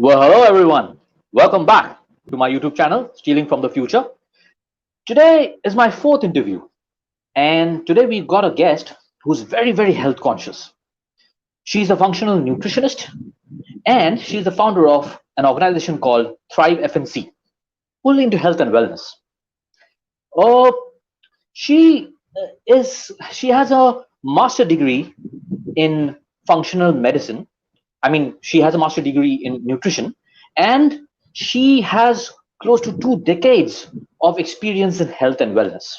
Well, hello everyone. Welcome back to my YouTube channel, Stealing from the Future. Today is my fourth interview, and today we've got a guest who's very, very health conscious. She's a functional nutritionist, and she's the founder of an organization called Thrive FNC, fully into health and wellness. Uh, she has a master degree in functional medicine. I mean, she has a master degree in nutrition, and she has close to 2 decades of experience in health and wellness.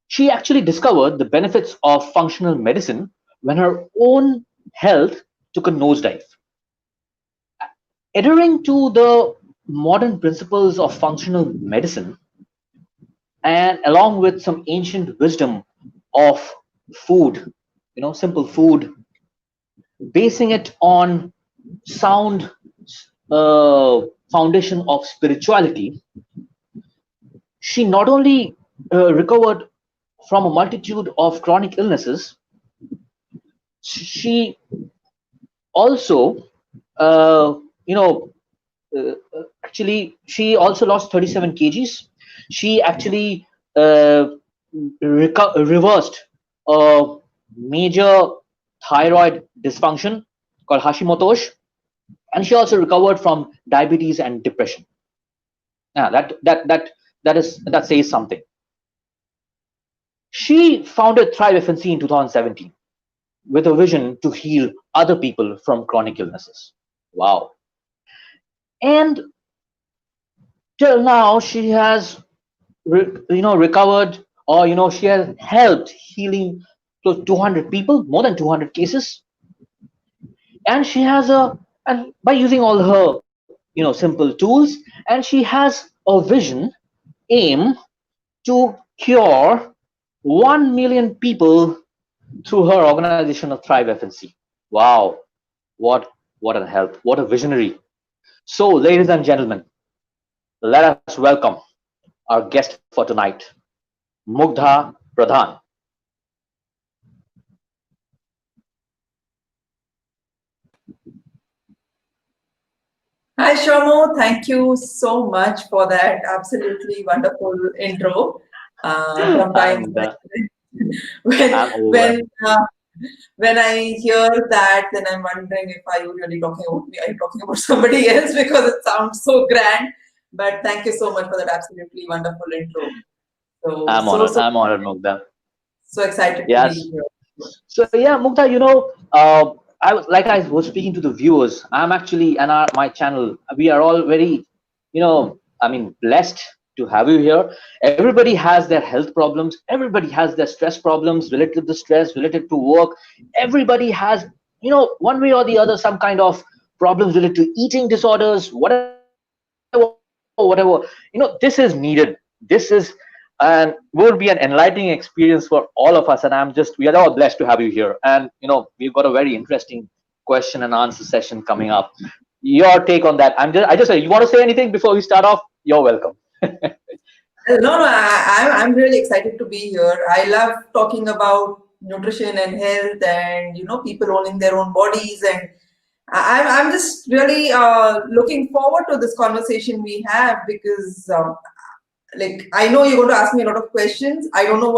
She actually discovered the benefits of functional medicine when her own health took a nosedive. Adhering to the modern principles of functional medicine, and along with some ancient wisdom of food, simple food, basing it on sound foundation of spirituality, she not only recovered from a multitude of chronic illnesses, she also, uh, you know, actually, she also lost 37 kgs. She actually reversed a major thyroid dysfunction called Hashimoto's, and she also recovered from diabetes and depression. Yeah, that says something. She founded Thrive FNC in 2017 with a vision to heal other people from chronic illnesses. Wow! And till now, she has recovered, or she has helped healing close to 200 people, more than 200 cases, and she has a and by using all her simple tools, and she has a vision, aim to cure 1 million people through her organization of Thrive FNC. Wow, what a help, what a visionary. So, ladies and gentlemen, let us welcome our guest for tonight, Mugdha Pradhan. Hi, Shomo. Thank you so much for that absolutely wonderful intro. Hi, Sometimes Mugdha. when I'm over. when uh, when I hear that, then I'm wondering if are you really talking about me? Are you talking about somebody else? Because it sounds so grand. But thank you so much for that absolutely wonderful intro. So I'm so honored. so I'm honored, Mugdha. so excited to Yes. be here. So yeah, Mugdha, I was speaking to the viewers. I'm actually, and my channel, we are all very, blessed to have you here. Everybody has their health problems. Everybody has their stress problems related to the stress, related to work. Everybody has, one way or the other, some kind of problems related to eating disorders, whatever. This is needed. This is, and will be an enlightening experience for all of us. And we are all blessed to have you here. And we've got a very interesting question and answer session coming up. Your take on that? I just say, you want to say anything before we start off? You're welcome. No, I'm really excited to be here. I love talking about nutrition and health, and people owning their own bodies, and I'm just really looking forward to this conversation we have because like I know you're going to ask me a lot of questions. I don't know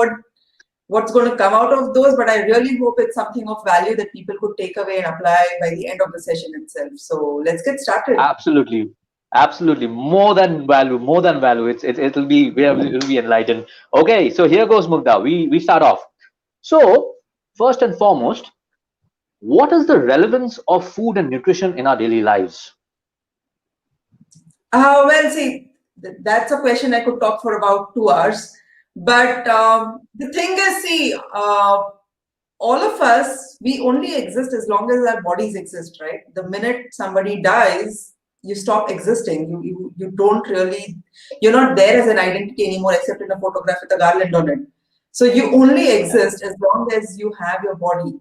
what's going to come out of those, but I really hope it's something of value that people could take away and apply by the end of the session itself. So let's get started. Absolutely. Absolutely. More than value, more than value. It'll be enlightened. Okay, so here goes, Mugdha. We start off. So, first and foremost, what is the relevance of food and nutrition in our daily lives? Well, see, that's a question I could talk for about 2 hours. But the thing is, see, all of us, we only exist as long as our bodies exist, right? The minute somebody dies, you stop existing. You don't really, you're not there as an identity anymore, except in a photograph with a garland on it. So you only exist as long as you have your body.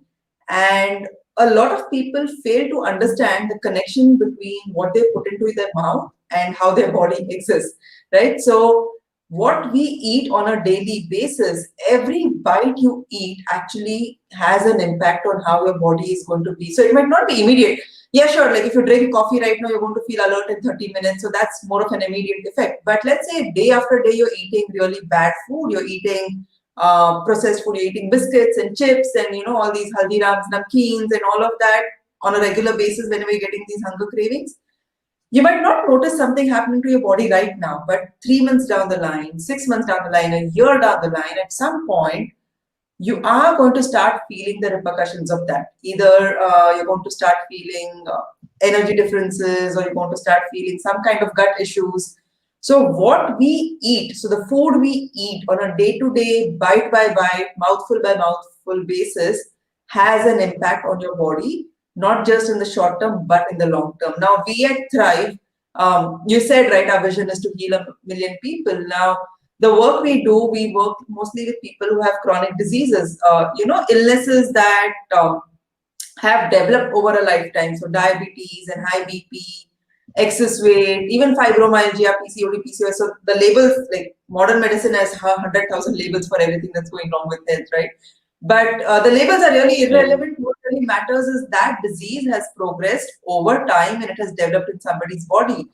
And a lot of people fail to understand the connection between what they put into their mouth and how their body exists, right? So what we eat on a daily basis, every bite you eat actually has an impact on how your body is going to be. So it might not be immediate. Yeah, sure. Like if you drink coffee right now, you're going to feel alert in 30 minutes. So that's more of an immediate effect. But let's say day after day, you're eating really bad food. You're eating processed food. You're eating biscuits and chips and, all these haldirams, namkeens and all of that on a regular basis whenever you're getting these hunger cravings. You might not notice something happening to your body right now, but 3 months down the line, 6 months down the line, a year down the line, at some point, you are going to start feeling the repercussions of that. Either you're going to start feeling energy differences, or you're going to start feeling some kind of gut issues. So, what we eat, so the food we eat on a day to day, bite by bite, mouthful by mouthful basis, has an impact on your body, not just in the short term, but in the long term. Now, we at Thrive, you said, right, our vision is to heal 1 million people. Now, the work we do, we work mostly with people who have chronic diseases, illnesses that have developed over a lifetime. So diabetes and high BP, excess weight, even fibromyalgia, PCOD, PCOS. So the labels, like modern medicine has 100,000 labels for everything that's going wrong with health, right? But the labels are really irrelevant. What really matters is that disease has progressed over time and it has developed in somebody's body.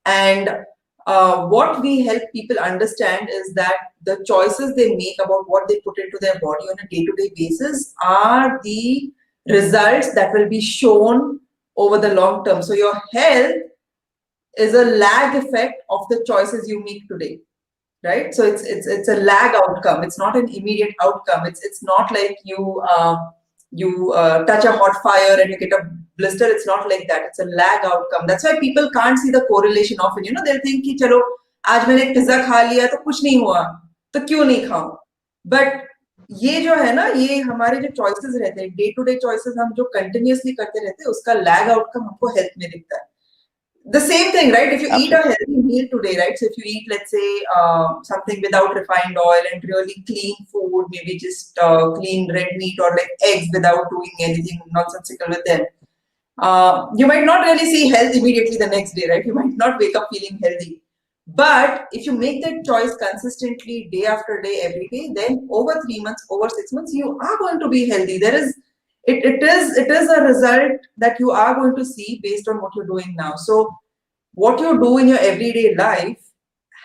And what we help people understand is that the choices they make about what they put into their body on a day-to-day basis are the results that will be shown over the long term. So your health is a lag effect of the choices you make today, right? So it's a lag outcome. It's not an immediate outcome. It's not like you touch a hot fire and you get a blister. It's not like that. It's a lag outcome. That's why people can't see the correlation often. They'll think कि चलो आज मैंने pizza खा लिया तो कुछ नहीं हुआ तो क्यों नहीं खाऊं. But ये जो है ना, ये हमारे जो चॉइसेस रहते हैं, डे टू डे चॉइसेस हम जो कंटिन्यूअसली करते रहते हैं, उसका लैग आउटकम हमको हेल्थ में दिखता है. The same thing, right? If you eat a healthy meal today, right? So if you eat, let's say, something without refined oil and really clean food, maybe just clean red meat or like eggs without doing anything nonsensical with them, you might not really see health immediately the next day, right? You might not wake up feeling healthy. But if you make that choice consistently, day after day, every day, then over 3 months, over 6 months, you are going to be healthy. It is a result that you are going to see based on what you're doing now. So what you do in your everyday life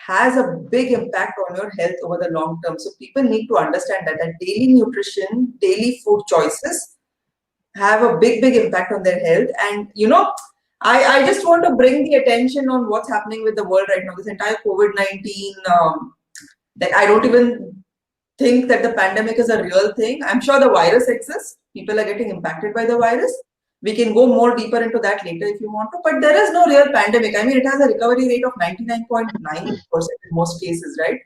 has a big impact on your health over the long term. So people need to understand that daily nutrition, daily food choices have a big impact on their health. And I just want to bring the attention on what's happening with the world right now. This entire COVID-19, that I don't even think that the pandemic is a real thing. I'm sure the virus exists. People are getting impacted by the virus. We can go more deeper into that later if you want to. But there is no real pandemic. I mean, it has a recovery rate of 99.9% in most cases, right?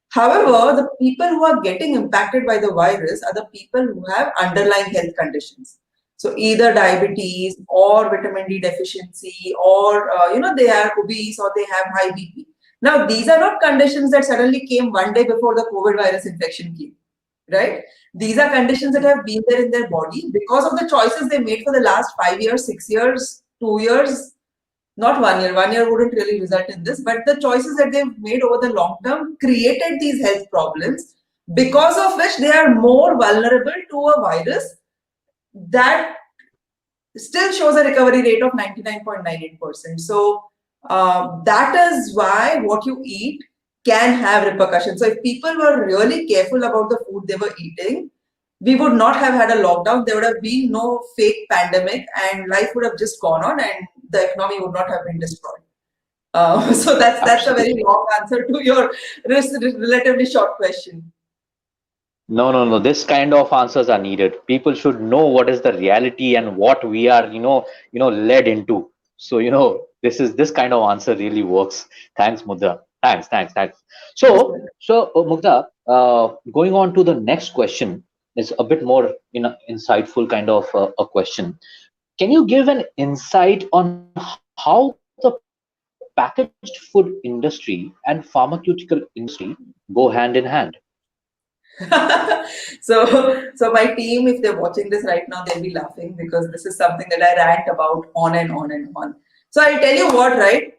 However, the people who are getting impacted by the virus are the people who have underlying health conditions. So either diabetes or vitamin D deficiency, or they are obese or they have high BP. Now, these are not conditions that suddenly came one day before the COVID virus infection came, right? These are conditions that have been there in their body because of the choices they made for the last 5 years, 6 years, 2 years, not 1 year. 1 year wouldn't really result in this, but the choices that they've made over the long term created these health problems, because of which they are more vulnerable to a virus that still shows a recovery rate of 99.98%. So that is why what you eat can have repercussions. So if people were really careful about the food they were eating, we would not have had a lockdown. There would have been no fake pandemic, and life would have just gone on, and the economy would not have been destroyed. So that's a very long answer to your relatively short question. No. This kind of answers are needed. People should know what is the reality and what we are, led into. So, this kind of answer really works. Thanks, Mudra. Thanks. So, Mugdha, going on to the next question is a bit more, insightful kind of a question. Can you give an insight on how the packaged food industry and pharmaceutical industry go hand in hand? So my team, if they're watching this right now, they'll be laughing because this is something that I rant about on and on and on. So I'll tell you what, right?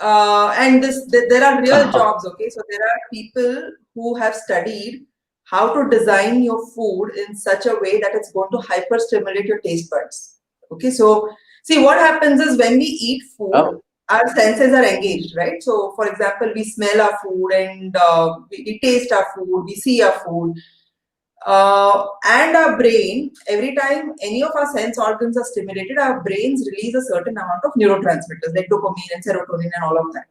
And there are real jobs, okay? So there are people who have studied how to design your food in such a way that it's going to hyper stimulate your taste buds. Okay, so See, what happens is when we eat food, Oh, our senses are engaged, right? So, for example, we smell our food and we taste our food, we see our food. And our brain, every time any of our sense organs are stimulated, our brains release a certain amount of neurotransmitters like dopamine and serotonin and all of that.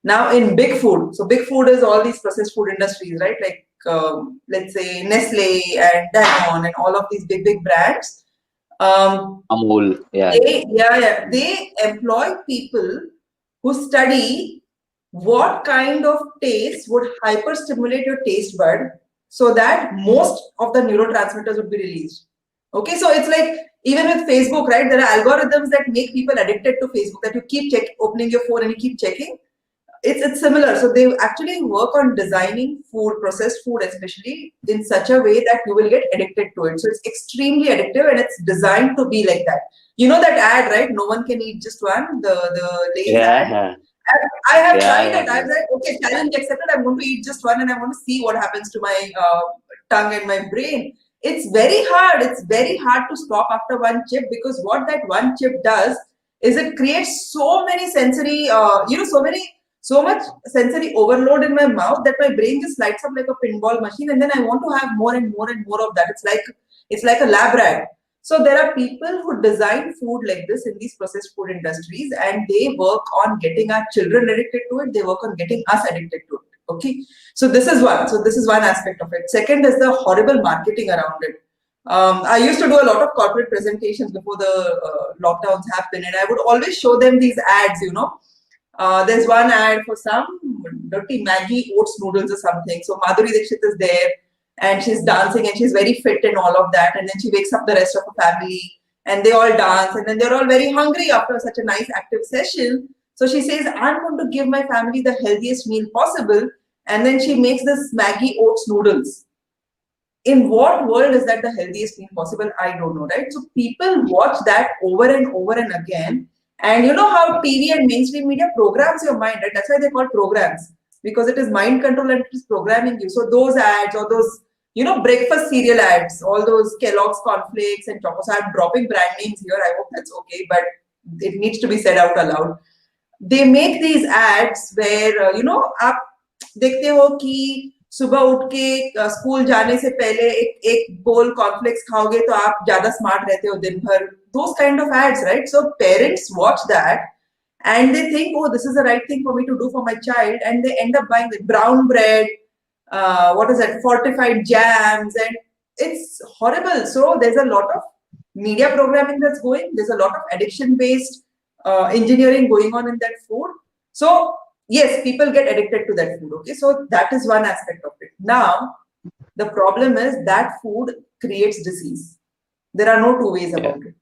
Now, in big food, so big food is all these processed food industries, right? Like, let's say Nestle and Danone and all of these big brands. Um, Amul. Yeah, yeah. they employ people who study what kind of taste would hyperstimulate your taste bud so that most of the neurotransmitters would be released. Okay, so it's like even with Facebook, right? There are algorithms that make people addicted to Facebook that you keep opening your phone and you keep checking. It's similar. So they actually work on designing food, processed food especially, in such a way that you will get addicted to it. So it's extremely addictive and it's designed to be like that. You know that ad, right? No one can eat just one, the Lay's ad. Yeah, I have yeah, tried yeah, it. I yeah. was like, okay, challenge accepted. I'm going to eat just one and I want to see what happens to my tongue and my brain. It's very hard. It's very hard to stop after one chip because what that one chip does is it creates so many sensory, so much sensory overload in my mouth that my brain just lights up like a pinball machine, and then I want to have more and more and more of that. It's like a lab rat. So there are people who design food like this in these processed food industries, and they work on getting our children addicted to it. They work on getting us addicted to it. Okay, so this is one. So this is one aspect of it. Second is the horrible marketing around it. I used to do a lot of corporate presentations before the lockdowns happened, and I would always show them these ads. There's one ad for some dirty Maggie oats noodles or something. So Madhuri Dixit is there and she's dancing and she's very fit and all of that. And then she wakes up the rest of her family and they all dance and then they're all very hungry after such a nice active session. So she says, I'm going to give my family the healthiest meal possible. And then she makes this Maggie oats noodles. In what world is that the healthiest meal possible? I don't know, right? So people watch that over and over and again. And you know how TV and mainstream media programs your mind, right? That's why they call programs, because it is mind control and it is programming you. So those ads or those, breakfast cereal ads, all those Kellogg's cornflakes and chocos. I'm dropping brand names here. I hope that's okay, but it needs to be said out aloud. They make these ads where आप देखते हो कि सुबह उठ के school जाने से पहले एक बोल कॉर्नफ्लेक्स खाओगे तो आप ज्यादा स्मार्ट रहते हो दिन भर. Those kind of ads, right? So parents watch that and they think, oh, this is the right thing for me to do for my child, and they end up buying the brown bread, what is that, fortified jams, and it's horrible. So there's a lot of media programming that's going. There's a lot of addiction based engineering going on in that food. So yes, people get addicted to that food. Okay, so that is one aspect of it. Now the problem is that food creates disease. There are no two ways Yeah. about it.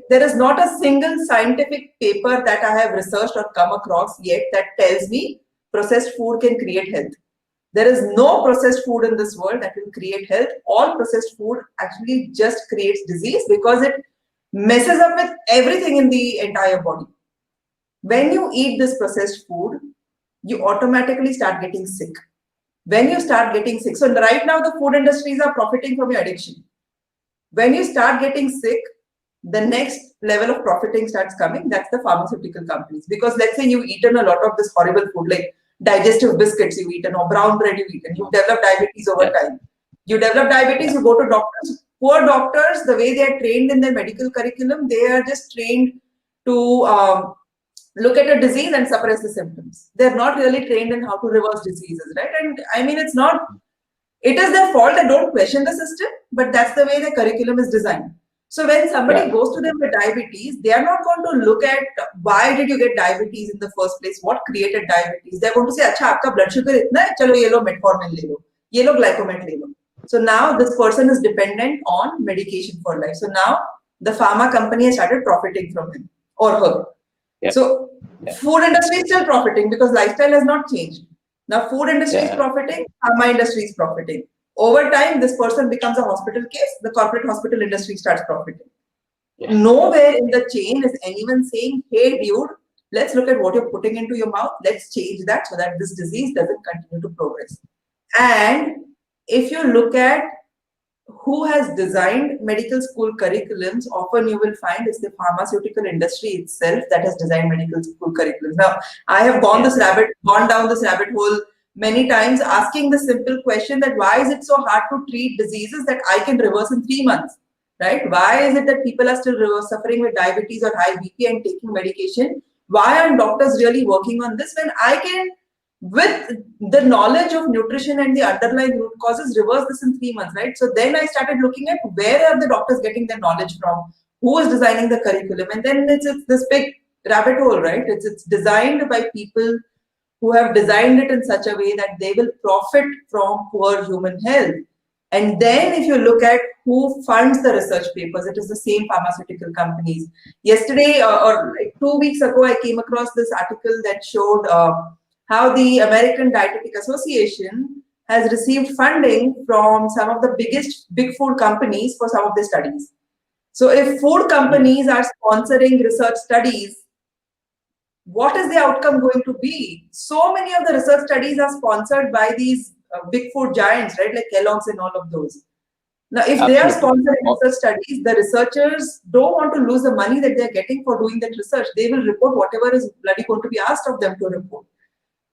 There is not a single scientific paper that I have researched or come across yet that tells me processed food can create health. There is no processed food in this world that will create health. All processed food actually just creates disease because it messes up with everything in the entire body. When you eat this processed food, you automatically start getting sick. When you start getting sick, so right now the food industries are profiting from your addiction. When you start getting sick, the next level of profiting starts coming. That's the pharmaceutical companies. Because let's say you've eaten a lot of this horrible food, like digestive biscuits you've eaten or brown bread you've eaten. You've developed diabetes over time. You develop diabetes, you go to doctors. Poor doctors, the way they are trained in their medical curriculum, they are just trained to look at a disease and suppress the symptoms. They're not really trained in how to reverse diseases, right? And I mean, it is their fault. I don't question the system, but that's the way the curriculum is designed. So when somebody goes to them with diabetes, they are not going to look at why did you get diabetes in the first place, what created diabetes. They're going to say, "Acha, aapka blood sugar itna hai, chalo ye lo metformin le lo, ye lo glycomet le lo." So now this person is dependent on medication for life. So now the pharma company has started profiting from him or her. So food industry is still profiting because lifestyle has not changed. Now food industry is profiting, pharma industry is profiting. Over time, this person becomes a hospital case, the corporate hospital industry starts profiting. Nowhere in the chain is anyone saying, hey dude, let's look at what you're putting into your mouth, let's change that so that this disease doesn't continue to progress. And if you look at who has designed medical school curriculums, often you will find it's the pharmaceutical industry itself that has designed medical school curriculums. Now, I have Yeah. gone down this rabbit hole many times, asking the simple question that why is it so hard to treat diseases that I can reverse in 3 months, right? Why is it that people are still suffering with diabetes or high BP and taking medication? Why aren't doctors really working on this when I can, with the knowledge of nutrition and the underlying root causes, reverse this in 3 months, right? So then I started looking at where are the doctors getting their knowledge from, who is designing the curriculum, and then it's this big rabbit hole, right? It's designed by people who have designed it in such a way that they will profit from poor human health. And then if you look at who funds the research papers, it is the same pharmaceutical companies. Yesterday or like 2 weeks ago, I came across this article that showed how the American Dietetic Association has received funding from some of the biggest big food companies for some of the studies. So if food companies are sponsoring research studies, what is the outcome going to be? So many of the research studies are sponsored by these big food giants, right? Like Kellogg's and all of those. Now, if they are Absolutely. sponsoring research studies, the researchers don't want to lose the money that they're getting for doing that research. They will report whatever is bloody going to be asked of them to report.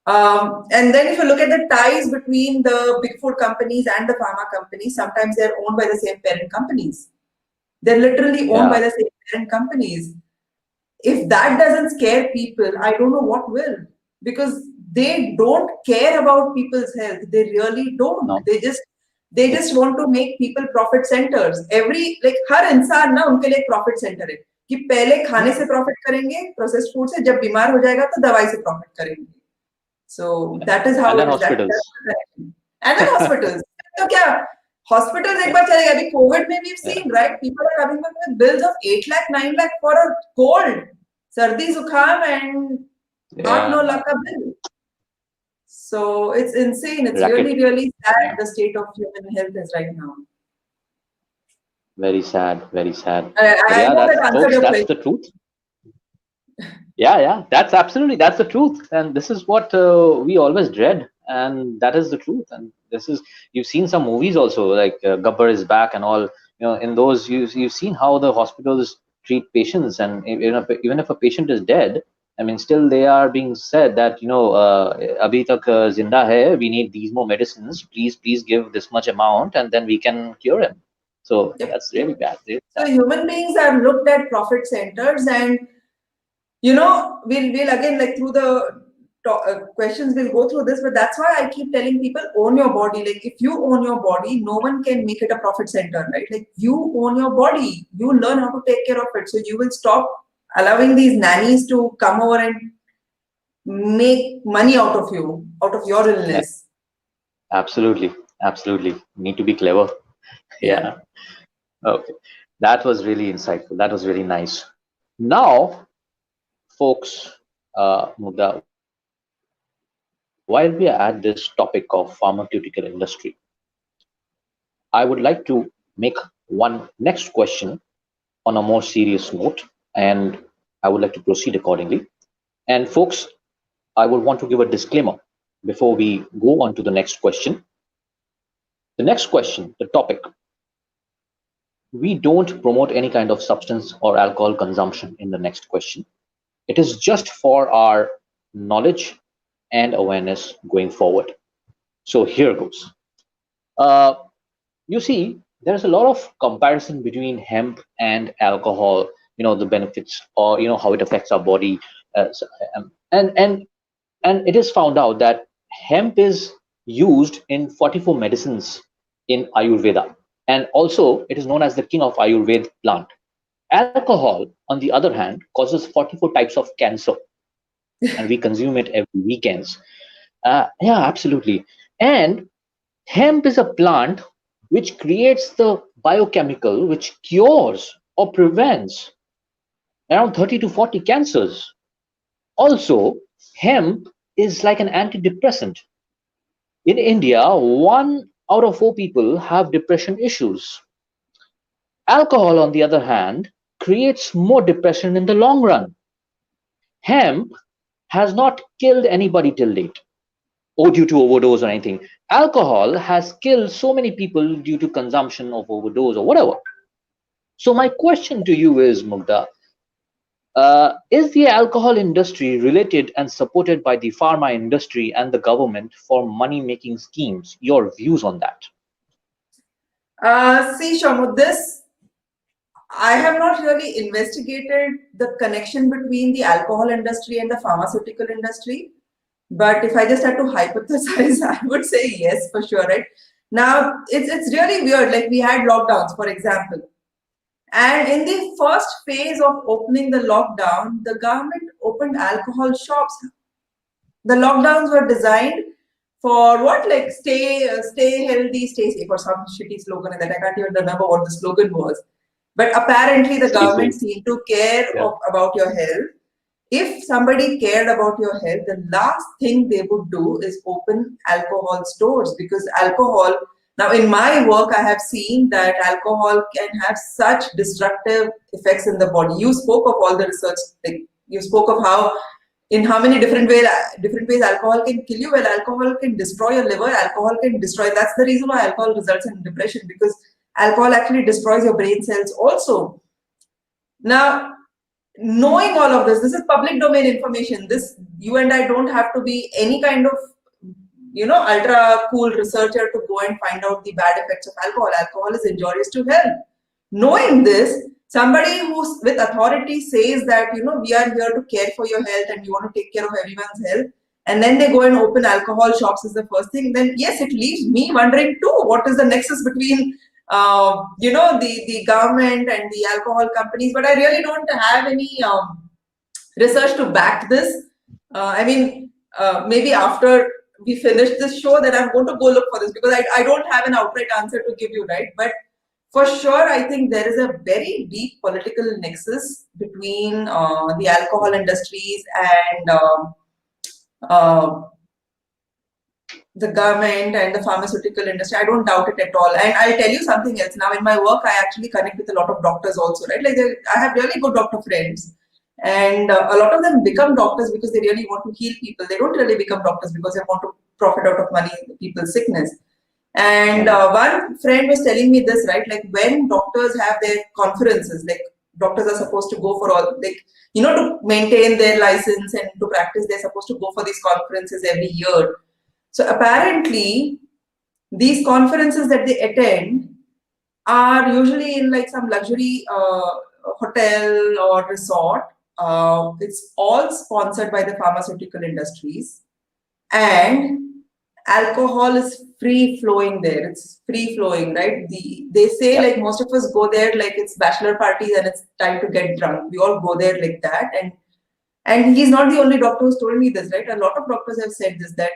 And then if you look at the ties between the big food companies and the pharma companies, sometimes they're owned by the same parent companies. They're literally owned by Yeah. the same parent companies. If that doesn't scare people, I don't know what will, because they don't care about people's health. They really don't. No. They just want to make people profit centers. Every like हर इंसान ना उनके लिए एक profit center है कि पहले खाने से profit करेंगे processed food से, जब बीमार हो जाएगा तो दवाई से profit करेंगे. So that is how And then it is. That's hospitals. the correction. And then hospitals. तो क्या hospitals एक बार चलेगा. अभी COVID में we've Yeah. seen, right? People are coming back with bills of 8 lakh, 9 lakh for a cold, सर्दी जुकाम and Yeah. 8-9 lakh का bill. So it's insane. It's Racket. really sad Yeah. the state of human health is right now. Very sad. Very sad. I, But I yeah, know that's that answered folks. your That's question. the truth. Yeah. That's the truth, and this is what we always dread, and that is the truth. And this is, you've seen some movies also, like Gabbar is Back and all. In those, you've seen how the hospitals treat patients, and even if a patient is dead, I mean, still they are being said that abhi tak zinda hai. We need these more medicines. Please give this much amount, and then we can cure him. So Yep, that's yep. really bad. Really So bad. human beings are looked at profit centers, and we'll again, like through the questions, we'll go through this, but that's why I keep telling people, own your body. Like if you own your body, no one can make it a profit center, right? Like you own your body, you learn how to take care of it, so you will stop allowing these nannies to come over and make money out of you, out of your Yeah, illness. absolutely. Need to be clever. Yeah. Yeah. Okay. That was really insightful. That was really nice. Now, folks, Mugda, while we are at this topic of pharmaceutical industry, I would like to make one next question on a more serious note, and I would like to proceed accordingly. And folks, I would want to give a disclaimer before we go on to the next question. The next question, the topic: we don't promote any kind of substance or alcohol consumption in the next question. It is just for our knowledge and awareness going forward. So here goes. Uh, you see, there's a lot of comparison between hemp and alcohol. The benefits, or how it affects our body, and it is found out that hemp is used in 44 medicines in Ayurveda, and also it is known as the king of Ayurveda plant. Alcohol, on the other hand, causes 44 types of cancer, and we consume it every weekends. Yeah, absolutely. And hemp is a plant which creates the biochemical which cures or prevents around 30 to 40 cancers. Also, hemp is like an antidepressant. In India, 1 out of 4 people have depression issues. Alcohol, on the other hand, creates more depression in the long run. Hemp has not killed anybody till date. or due to overdose or anything. Alcohol has killed so many people due to consumption of overdose or whatever. So my question to you is, Mugda, is the alcohol industry related and supported by the pharma industry and the government for money making schemes? Your views on that? See, Shamu, this I have not really investigated the connection between the alcohol industry and the pharmaceutical industry. But if I just had to hypothesize, I would say yes for sure, right? Now, it's really weird. Like we had lockdowns, for example. And in the first phase of opening the lockdown, the government opened alcohol shops. The lockdowns were designed for what? Like stay healthy, stay safe, or some shitty slogan that I can't even remember what the slogan was. But apparently, the Stay government safe. seemed to care Yeah. about your health. If somebody cared about your health, the last thing they would do is open alcohol stores, because alcohol, now in my work, I have seen that alcohol can have such destructive effects in the body. You spoke of all the research, like you spoke of how in how many different ways alcohol can kill you. Well, alcohol can destroy your liver, alcohol can destroy, that's the reason why alcohol results in depression, because alcohol actually destroys your brain cells also. Now, knowing all of this is public domain information. This, you and I don't have to be any kind of ultra cool researcher to go and find out the bad effects of alcohol. Alcohol is injurious to health. Knowing this, somebody who's with authority says that we are here to care for your health and we want to take care of everyone's health, and then they go and open alcohol shops is the first thing, then yes, it leaves me wondering too, what is the nexus between the government and the alcohol companies. But I really don't have any research to back this. Maybe after we finish this show, then I'm going to go look for this, because I don't have an outright answer to give you, right? But for sure, I think there is a very deep political nexus between the alcohol industries and the government and the pharmaceutical industry. I don't doubt it at all. And I'll tell you something else. Now, in my work, I actually connect with a lot of doctors also, right? Like I have really good doctor friends. And a lot of them become doctors because they really want to heal people. They don't really become doctors because they want to profit out of money, people's sickness. And one friend was telling me this, right? Like when doctors have their conferences, like doctors are supposed to go for all, like, to maintain their license and to practice, they're supposed to go for these conferences every year. So apparently, these conferences that they attend are usually in like some luxury hotel or resort. It's all sponsored by the pharmaceutical industries, and alcohol is free flowing there. It's free flowing, right? They say Yeah. like most of us go there like it's bachelor parties and it's time to get drunk. We all go there like that, and he's not the only doctor who's told me this, right? A lot of doctors have said this, that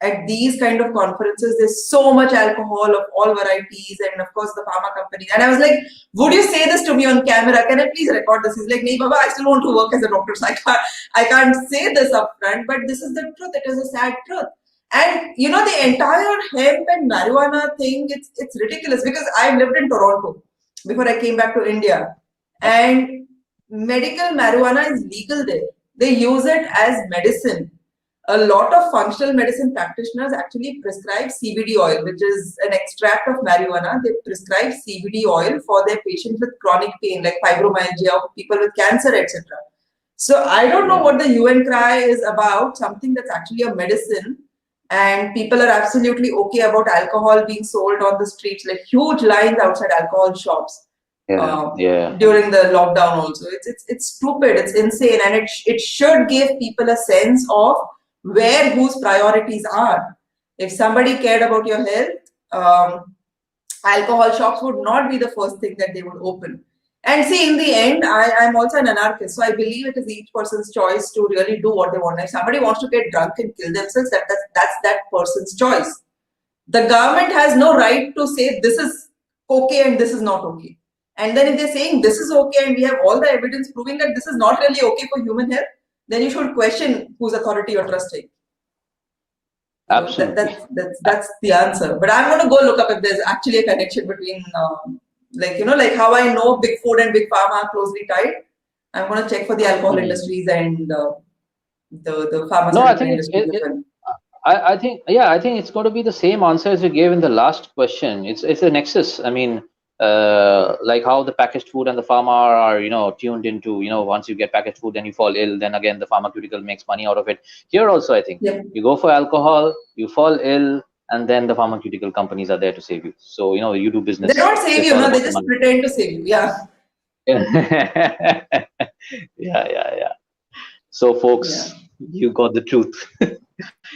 at these kind of conferences, there's so much alcohol of all varieties, and of course the pharma companies. And I was like, would you say this to me on camera? Can I please record this? He's like, nee, Baba, I still want to work as a doctor, so I can't say this upfront, but this is the truth. It is a sad truth. And the entire hemp and marijuana thing, it's ridiculous, because I've lived in Toronto before I came back to India, and medical marijuana is legal there. They use it as medicine. A lot of functional medicine practitioners actually prescribe CBD oil, which is an extract of marijuana. They prescribe CBD oil for their patients with chronic pain like fibromyalgia, or people with cancer, etc. So I don't know what the UN cry is about, something that's actually a medicine, and people are absolutely okay about alcohol being sold on the streets, like huge lines outside alcohol shops during the lockdown also. It's stupid, it's insane, and it should give people a sense of where whose priorities are. If somebody cared about your health, alcohol shops would not be the first thing that they would open. And see, in the end, I'm also an anarchist, so I believe it is each person's choice to really do what they want. If somebody wants to get drunk and kill themselves, that's that person's choice. The government has no right to say this is okay and this is not okay. And then if they're saying this is okay and we have all the evidence proving that this is not really okay for human health, then you should question whose authority you're trusting. So that's the answer. But I'm going to go look up if there's actually a connection between, like how I know big food and big pharma are closely tied. I'm going to check for the alcohol industries and the pharmaceutical industries as well. I think it's going to be the same answer as you gave in the last question. It's a nexus. I mean, like how the packaged food and the pharma are, tuned into, once you get packaged food, then you fall ill. Then again, the pharmaceutical makes money out of it. Here also, I think Yep. you go for alcohol, you fall ill, and then the pharmaceutical companies are there to save you. So, you do They business. don't save It's you, all no, they about the just money. pretend to save you. Yeah. Yeah, yeah. So, Yeah. folks, you got the truth.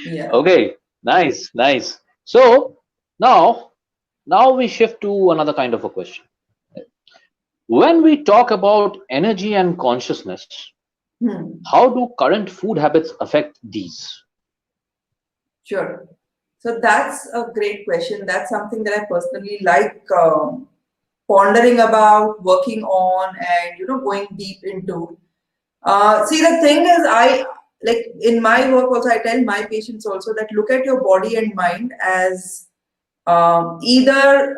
Yeah. Okay, nice. So now we shift to another kind of a question. When we talk about energy and consciousness, Hmm. how do current food habits affect these? Sure. So that's a great question. That's something that I personally like pondering about, working on, and going deep into. See, the thing is, I like in my work also, I tell my patients also that look at your body and mind as either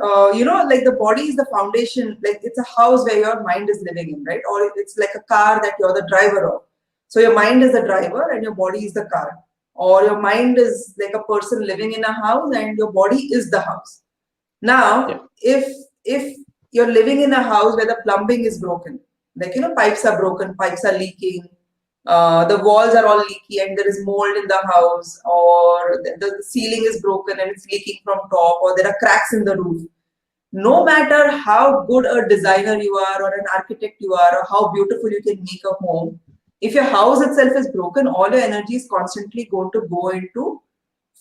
like the body is the foundation, like it's a house where your mind is living in, right? Or it's like a car that you're the driver of. So your mind is the driver and your body is the car, or your mind is like a person living in a house and your body is the house. Yeah, Now, if you're living in a house where the plumbing is broken, like pipes are broken, pipes are leaking, the walls are all leaky and there is mold in the house, or the ceiling is broken and it's leaking from top, or there are cracks in the roof. No matter how good a designer you are, or an architect you are, or how beautiful you can make a home, if your house itself is broken, all your energy is constantly going to go into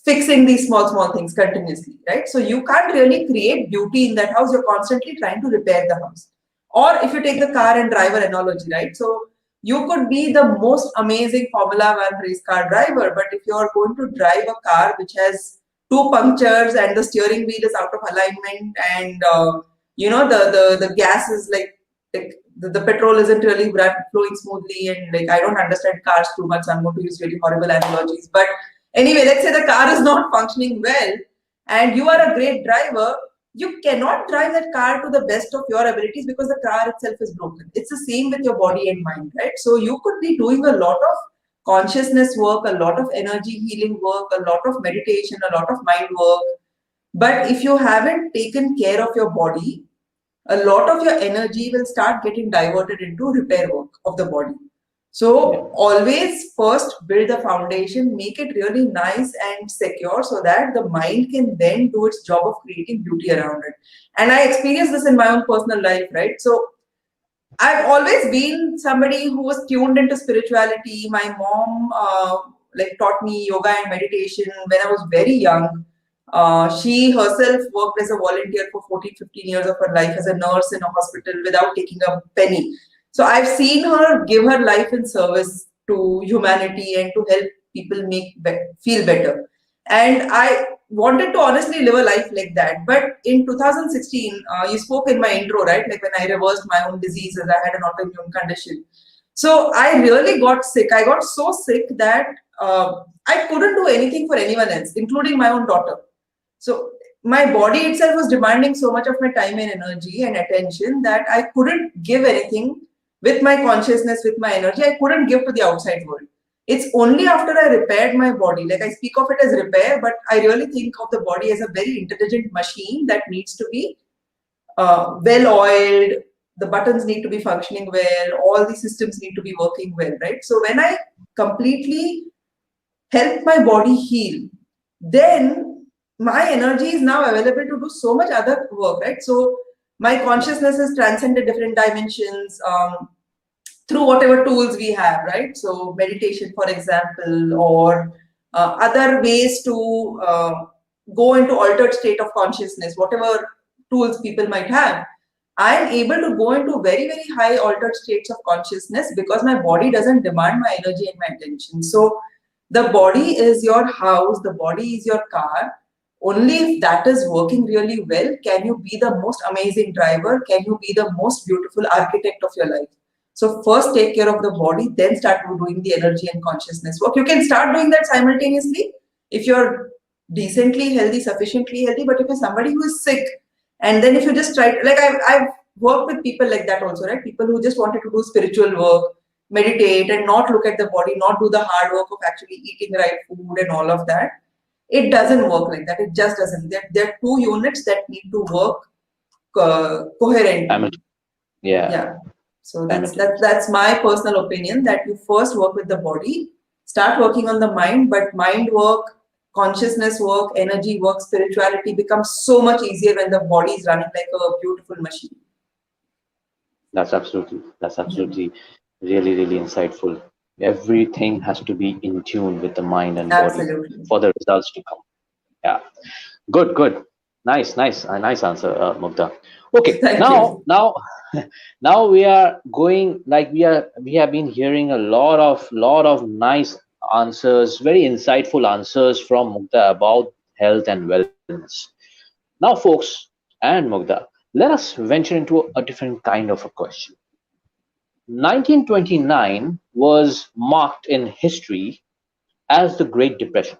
fixing these small things continuously, right? So you can't really create beauty in that house. You're constantly trying to repair the house. Or if you take yeah, the car and driver analogy, right? So you could be the most amazing Formula One race car driver, but if you're going to drive a car which has two punctures and the steering wheel is out of alignment, and the gas is like the petrol isn't really flowing smoothly, and like I don't understand cars too much, so I'm going to use really horrible analogies, but anyway, let's say the car is not functioning well and you are a great driver, you cannot drive that car to the best of your abilities because the car itself is broken. It's the same with your body and mind, right? So you could be doing a lot of consciousness work, a lot of energy healing work, a lot of meditation, a lot of mind work. But if you haven't taken care of your body, a lot of your energy will start getting diverted into repair work of the body. yeah, So always first build the foundation, make it really nice and secure so that the mind can then do its job of creating beauty around it. And I experienced this in my own personal life, right? So I've always been somebody who was tuned into spirituality. My mom like taught me yoga and meditation when I was very young. She herself worked as a volunteer for 14, 15 years of her life as a nurse in a hospital without taking a penny. So I've seen her give her life in service to humanity and to help people feel better. And I wanted to honestly live a life like that. But in 2016, you spoke in my intro, right? Like when I reversed my own diseases, I had an autoimmune condition. So I really got sick. I got so sick that I couldn't do anything for anyone else, including my own daughter. So my body itself was demanding so much of my time and energy and attention that I couldn't give anything with my consciousness, with my energy. I couldn't give to the outside world. It's only after I repaired my body, like I speak of it as repair, but I really think of the body as a very intelligent machine that needs to be well oiled. The buttons need to be functioning well. All the systems need to be working well, right? So when I completely help my body heal, then my energy is now available to do so much other work, right? So my consciousness has transcended different dimensions through whatever tools we have, right? So meditation, for example, or other ways to go into altered state of consciousness, whatever tools people might have. I'm able to go into very, very high altered states of consciousness because my body doesn't demand my energy and my attention. So the body is your house, the body is your car. Only if that is working really well can you be the most amazing driver, can you be the most beautiful architect of your life. So first take care of the body, then start doing the energy and consciousness work. You can start doing that simultaneously if you're decently healthy, sufficiently healthy. But if you're somebody who is sick, and then if you just try, like I've worked with people like that also, right? People who just wanted to do spiritual work, meditate, and not look at the body, not do the hard work of actually eating right food and all of that. It doesn't work like that. It just doesn't. There are two units that need to work coherently. Yeah. Yeah. So that's my personal opinion, that you first work with the body, start working on the mind, but mind work, consciousness work, energy work, spirituality becomes so much easier when the body is running like a beautiful machine. That's Yeah. absolutely really insightful. Everything has to be in tune with the mind and body Absolutely. for the results to come. Yeah. Good. Nice answer, Mugdha. Okay, Thank now, you. now we are going, like we have been hearing a lot of nice answers, very insightful answers from Mugdha about health and wellness. Now, folks and Mugdha, let us venture into a different kind of a question. 1929 was marked in history as the Great Depression.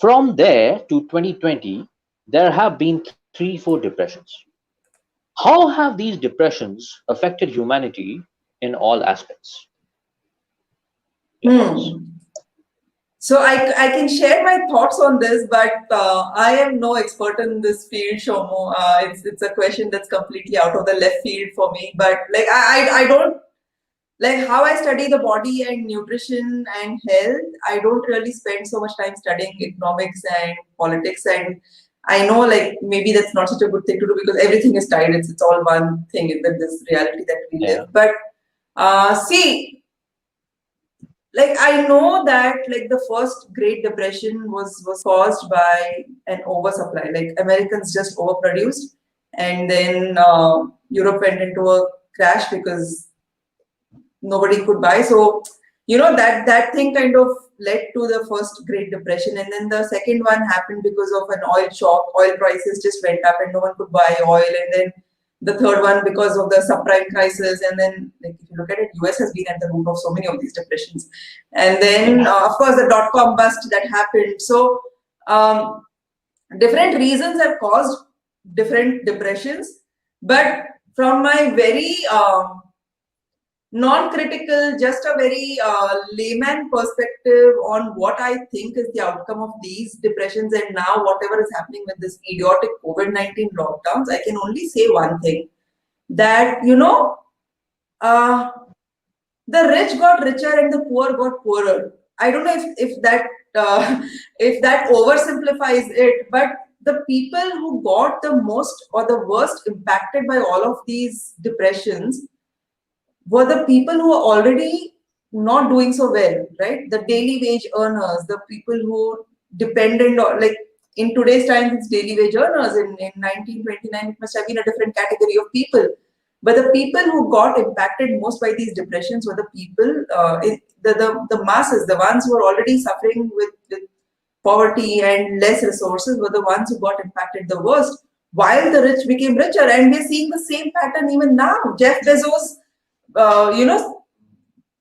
From there to 2020, there have been three, four depressions. How have these depressions affected humanity in all aspects? Your thoughts? Hmm. So I can share my thoughts on this, but I am no expert in this field, Shomo. It's a question that's completely out of the left field for me. But like I don't like how I study the body and nutrition and health. I don't really spend so much time studying economics and politics. And I know like maybe that's not such a good thing to do because everything is tied. It's all one thing in this reality that we live. Yeah. But see, like I know that like the first Great Depression was caused by an oversupply. Like Americans just overproduced, and then Europe went into a crash because nobody could buy. So that thing kind of led to the first Great Depression, and then the second one happened because of an oil shock. Oil prices just went up, and no one could buy oil. And then the third one because of the subprime crisis. And then, like if you look at it, US has been at the root of so many of these depressions. And then, Yeah. of course, the dot-com bust that happened. So um, different reasons have caused different depressions. But from my very non-critical, just a very layman perspective on what I think is the outcome of these depressions and now whatever is happening with this idiotic COVID-19 lockdowns, I can only say one thing, that uh, the rich got richer and the poor got poorer. I don't know if that if that oversimplifies it, but the people who got the most or the worst impacted by all of these depressions were the people who are already not doing so well, right? The daily wage earners, the people who dependent on, like in today's times, it's daily wage earners. In 1929, it must have been a different category of people. But the people who got impacted most by these depressions were the people, the masses, the ones who are already suffering with poverty and less resources were the ones who got impacted the worst, while the rich became richer. And we're seeing the same pattern even now. Jeff Bezos,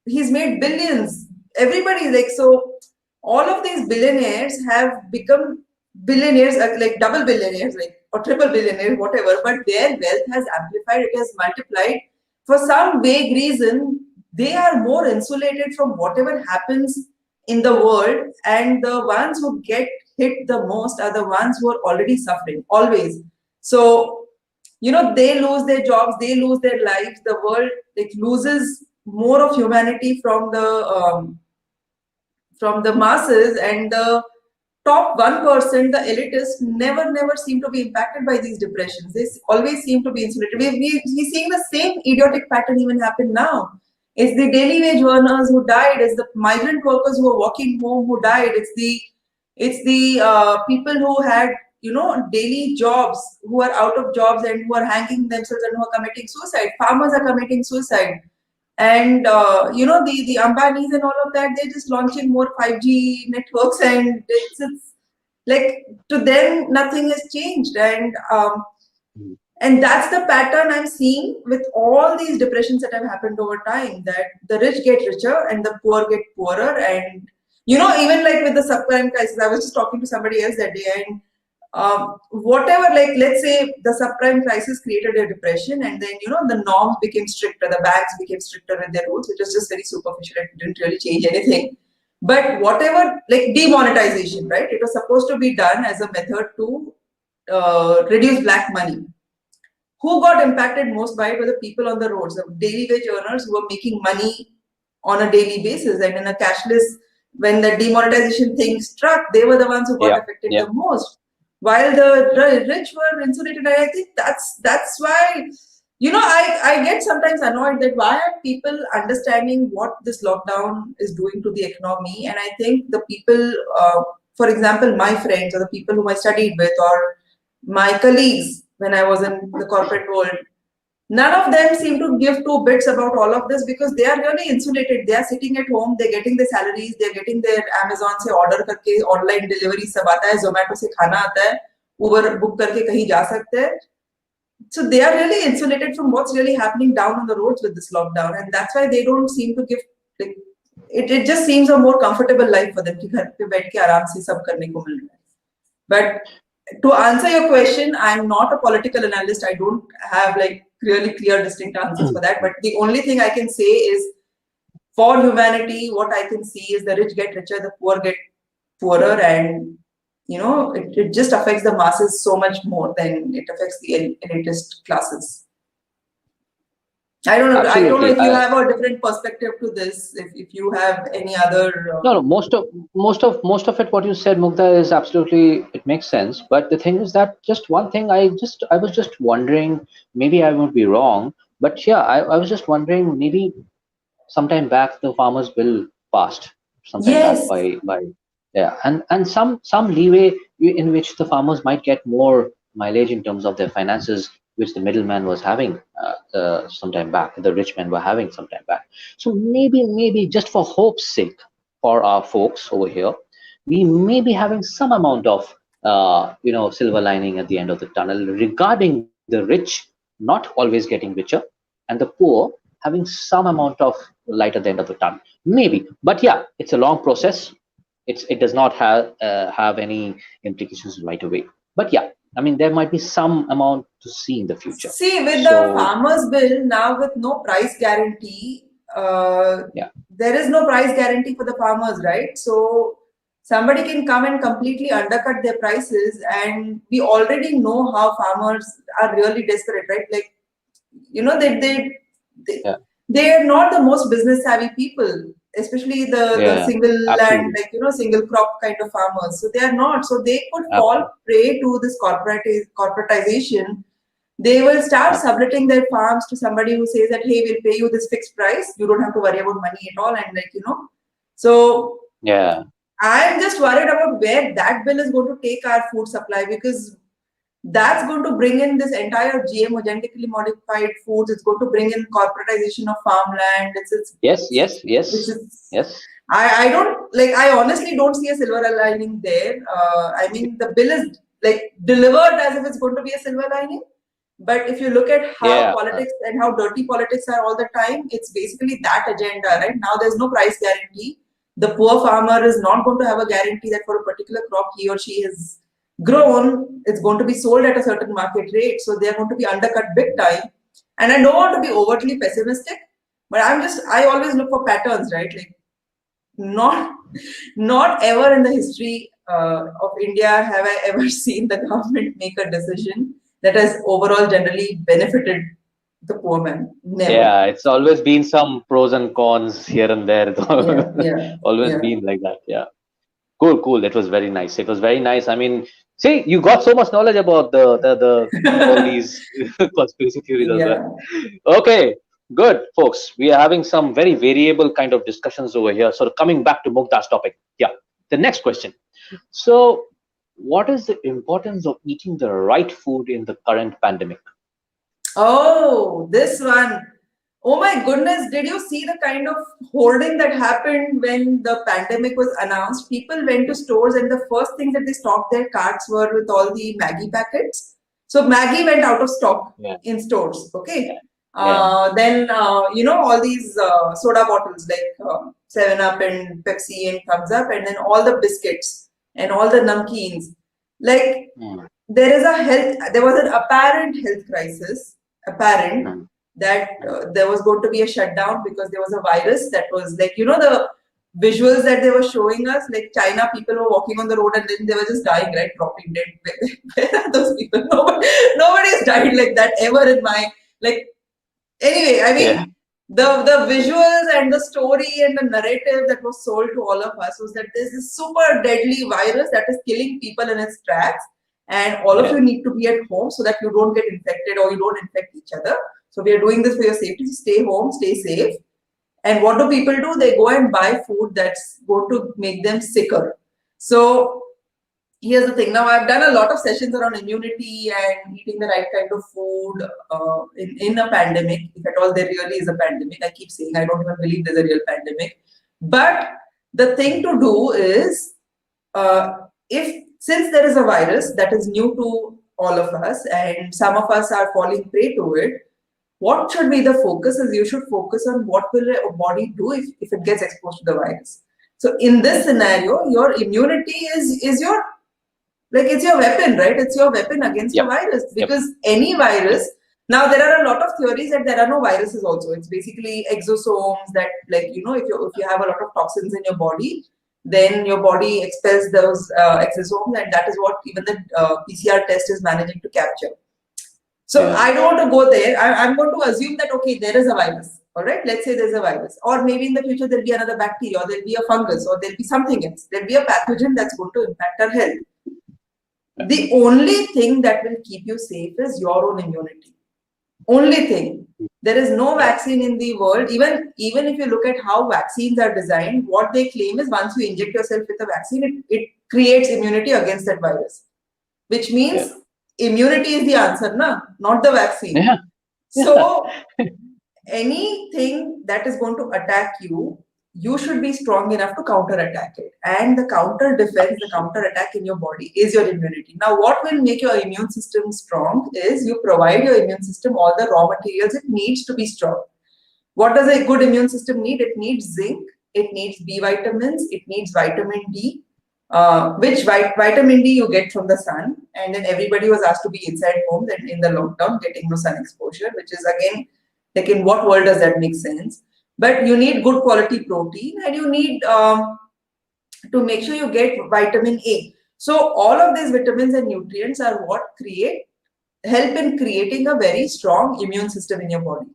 he's made billions. Everybody like, so all of these billionaires have become billionaires, like double billionaires, like or triple billionaires, whatever. But their wealth has amplified. It has multiplied. For some vague reason, they are more insulated from whatever happens in the world, and the ones who get hit the most are the ones who are already suffering always. So they lose their jobs, they lose their lives, the world like loses more of humanity from the masses, and the top 1%, the elitists, never seem to be impacted by these depressions. They always seem to be insulated. We're seeing the same idiotic pattern even happen now. It's the daily wage earners who died. It's the migrant workers who are walking home who died. It's the people who had daily jobs, who are out of jobs and who are hanging themselves and who are committing suicide. Farmers are committing suicide. And the Ambanis and all of that, they're just launching more 5G networks, and it's like to them nothing has changed. And that's the pattern I'm seeing with all these depressions that have happened over time, that the rich get richer and the poor get poorer. And even like with the subprime crisis, I was just talking to somebody else that day, and whatever, like let's say the subprime crisis created a depression, and then the norms became stricter, the banks became stricter with their rules, which was just very superficial, it didn't really change anything. But whatever, like demonetization, right? It was supposed to be done as a method to reduce black money. Who got impacted most by it were the people on the roads, the daily wage earners who were making money on a daily basis. And in a cashless, when the demonetization thing struck, they were the ones who got Yeah, affected yeah, the most. While the rich were insulated, and I think that's why, I get sometimes annoyed that why are people understanding what this lockdown is doing to the economy? And I think the people, for example, my friends or the people whom I studied with or my colleagues when I was in the corporate world, none of them seem to give two bits about all of this because they are really insulated. They are sitting at home, they're getting their salaries, they're getting their Amazon से order करके online delivery सब आता है, Zomato से खाना आता है, Uber book करके कहीं जा सकते हैं. So they are really insulated from what's really happening down on the roads with this lockdown, and that's why they don't seem to give, like, it just seems a more comfortable life for them कि घर पे बैठ के आराम से सब करने को मिल रहा है. But to answer your question, I'm not a political analyst. I don't have like really clear, distinct answers for that. But the only thing I can say is for humanity, what I can see is the rich get richer, the poor get poorer, and it just affects the masses so much more than it affects the elitist classes. I don't know. I don't know absolutely. if you have a different perspective to this. If you have any other. No, no. Most of it, what you said, Mugdha, is absolutely, it makes sense. But the thing is that just one thing, I was just wondering. Maybe I would be wrong, but yeah, I was just wondering. Maybe sometime back the farmers bill passed. Sometime back Yes. by yeah, and some leeway in which the farmers might get more mileage in terms of their finances, which the middleman was having sometime back, the rich men were having sometime back. So maybe just for hope's sake, for our folks over here, we may be having some amount of silver lining at the end of the tunnel regarding the rich not always getting richer and the poor having some amount of light at the end of the tunnel. Maybe, but yeah, it's a long process. It does not have any implications right away. But yeah, I mean there might be some amount to see in the future. See, with the So farmers bill now with no price guarantee, yeah, there is no price guarantee for the farmers, right? So somebody can come and completely undercut their prices, and we already know how farmers are really desperate, right? Like, they yeah, they are not the most business savvy people, especially the yeah, single land, absolutely, like single crop kind of farmers. So they are not. So they could fall absolutely, prey to this corporatization. They will start absolutely. subletting their farms to somebody who says that, hey, we'll pay you this fixed price. You don't have to worry about money at all. And so Yeah, I'm just worried about where that bill is going to take our food supply, because that's going to bring in this entire GMO, genetically modified foods. It's going to bring in corporatization of farmland. yes, yes, Which yes, is yes. I don't like. I honestly don't see a silver lining there. I mean, the bill is like delivered as if it's going to be a silver lining. But if you look at how Yeah, politics and how dirty politics are all the time, it's basically that agenda, right? Now there's no price guarantee. The poor farmer is not going to have a guarantee that for a particular crop he or she has grown, it's going to be sold at a certain market rate. So they're going to be undercut big time. And I don't want to be overtly pessimistic, but I always look for patterns, right? Like, not not ever in the history of India have I ever seen the government make a decision that has overall generally benefited the poor man. Never. yeah. It's always been some pros and cons here and there. Yeah, yeah, Always yeah, been like that. Yeah. Cool, cool. It was very nice. It was very nice. I mean, see, you got so much knowledge about the all these conspiracy theories as well. yeah. Okay, good, folks. We are having some very variable kind of discussions over here. So coming back to Mukta's topic, yeah. The next question. So, what is the importance of eating the right food in the current pandemic? Oh, this one. Oh my goodness, did you see the kind of hoarding that happened when the pandemic was announced? People went to stores and the first thing that they stocked their carts were with all the Maggie packets. So Maggie went out of stock Yeah, in stores, okay? yeah, Then, all these soda bottles like 7 Up and Pepsi and Thumbs Up, and then all the biscuits and all the namkeens. Like, mm, there was an apparent health crisis, apparent, mm, that mm. there was going to be a shutdown because there was a virus that was like, the visuals that they were showing us, like China, people were walking on the road and then they were just dying, right? Dropping dead. Where are those people? Nobody's died like that ever in my, like, anyway, I mean, Yeah. the visuals and the story and the narrative that was sold to all of us was that there's this super deadly virus that is killing people in its tracks, and all of Yeah. you need to be at home so that you don't get infected or you don't infect each other. So we are doing this for your safety. So stay home, stay safe. And what do people do? They go and buy food that's going to make them sicker. So here's the thing. Now, I've done a lot of sessions around immunity and eating the right kind of food in a pandemic, if at all there really is a pandemic. I keep saying I don't even believe there's a real pandemic. But the thing to do is, if since there is a virus that is new to all of us and some of us are falling prey to it, what should be the focus is you should focus on what will a body do if it gets exposed to the virus. So in this scenario, your immunity is your, like, it's your weapon, right? It's your weapon against a Yep. virus, Yep. because any Yep. virus, now there are a lot of theories that there are no viruses also. It's basically exosomes that, like, if you have a lot of toxins in your body, then your body expels those exosomes, and that is what even the PCR test is managing to capture. So Yeah. I don't want to go there. I'm going to assume that, okay, there is a virus. All right, let's say there's a virus. Or maybe in the future there'll be another bacteria, or there'll be a fungus, or there'll be something else. There'll be a pathogen that's going to impact our health. The only thing that will keep you safe is your own immunity. Only thing. There is no vaccine in the world. Even if you look at how vaccines are designed, what they claim is once you inject yourself with a vaccine, it creates immunity against that virus. Which means immunity is the answer, not the vaccine. Yeah. So anything that is going to attack you, you should be strong enough to counter-attack it. And the counter defense, the counter-attack in your body is your immunity. Now, what will make your immune system strong is you provide your immune system all the raw materials it needs to be strong. What does a good immune system need? It needs zinc, it needs B vitamins, it needs vitamin D, which vitamin D you get from the sun. And then everybody was asked to be inside home then in the lockdown, getting no sun exposure, which is, again, like, in what world does that make sense? But you need good quality protein, and you need to make sure you get vitamin A. So all of these vitamins and nutrients are what help in creating a very strong immune system in your body.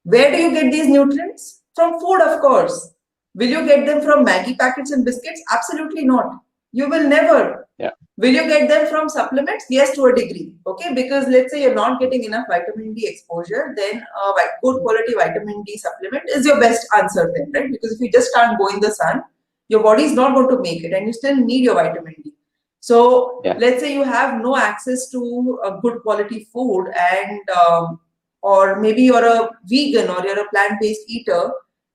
Where do you get these nutrients? From food, of course. Will you get them from Maggi packets and biscuits? Absolutely not. You will never. Yeah. Will you get them from supplements? Yes, to a degree. Okay, because let's say you're not getting enough vitamin D exposure, then a good quality vitamin D supplement is your best answer then, right? Because if you just can't go in the sun, your body is not going to make it, and you still need your vitamin D. So let's say you have no access to a good quality food, and or maybe you're a vegan or you're a plant-based eater,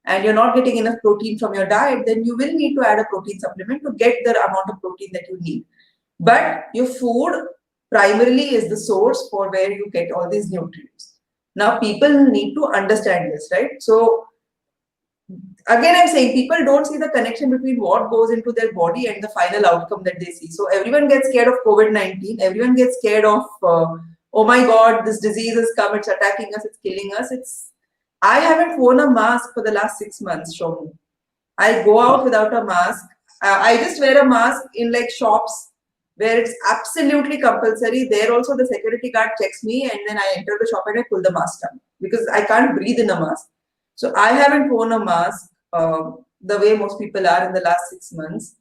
and you're not getting enough protein from your diet, then you will need to add a protein supplement to get the amount of protein that you need. But your food primarily is the source for where you get all these nutrients. Now, people need to understand this, right? So, again, I'm saying people don't see the connection between what goes into their body and the final outcome that they see. So, everyone gets scared of COVID-19. Everyone gets scared of, oh my God, this disease has come, it's attacking us, it's killing us. I haven't worn a mask for the last 6 months, Shomu. I go out without a mask. I just wear a mask in, like, shops where it's absolutely compulsory. There also the security guard checks me, and then I enter the shop and I pull the mask down because I can't breathe in a mask. So I haven't worn a mask the way most people are in the last 6 months.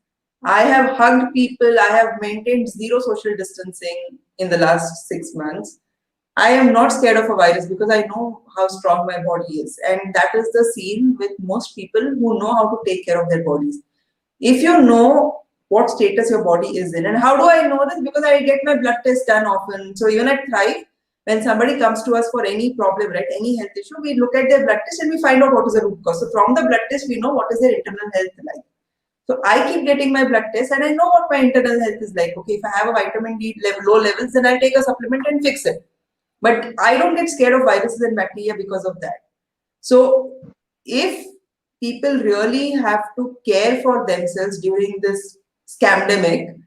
I have hugged people. I have maintained zero social distancing in the last 6 months. I am not scared of a virus because I know how strong my body is. And that is the scene with most people who know how to take care of their bodies. If you know what status your body is in, and how do I know this? Because I get my blood test done often. So even at Thrive, when somebody comes to us for any problem, right, any health issue, we look at their blood test and we find out what is the root cause. So from the blood test, we know what is their internal health like. So I keep getting my blood test and I know what my internal health is like. Okay, if I have a vitamin D low levels, then I'll take a supplement and fix it. But I don't get scared of viruses and bacteria because of that. So if people really have to care for themselves during this scamdemic,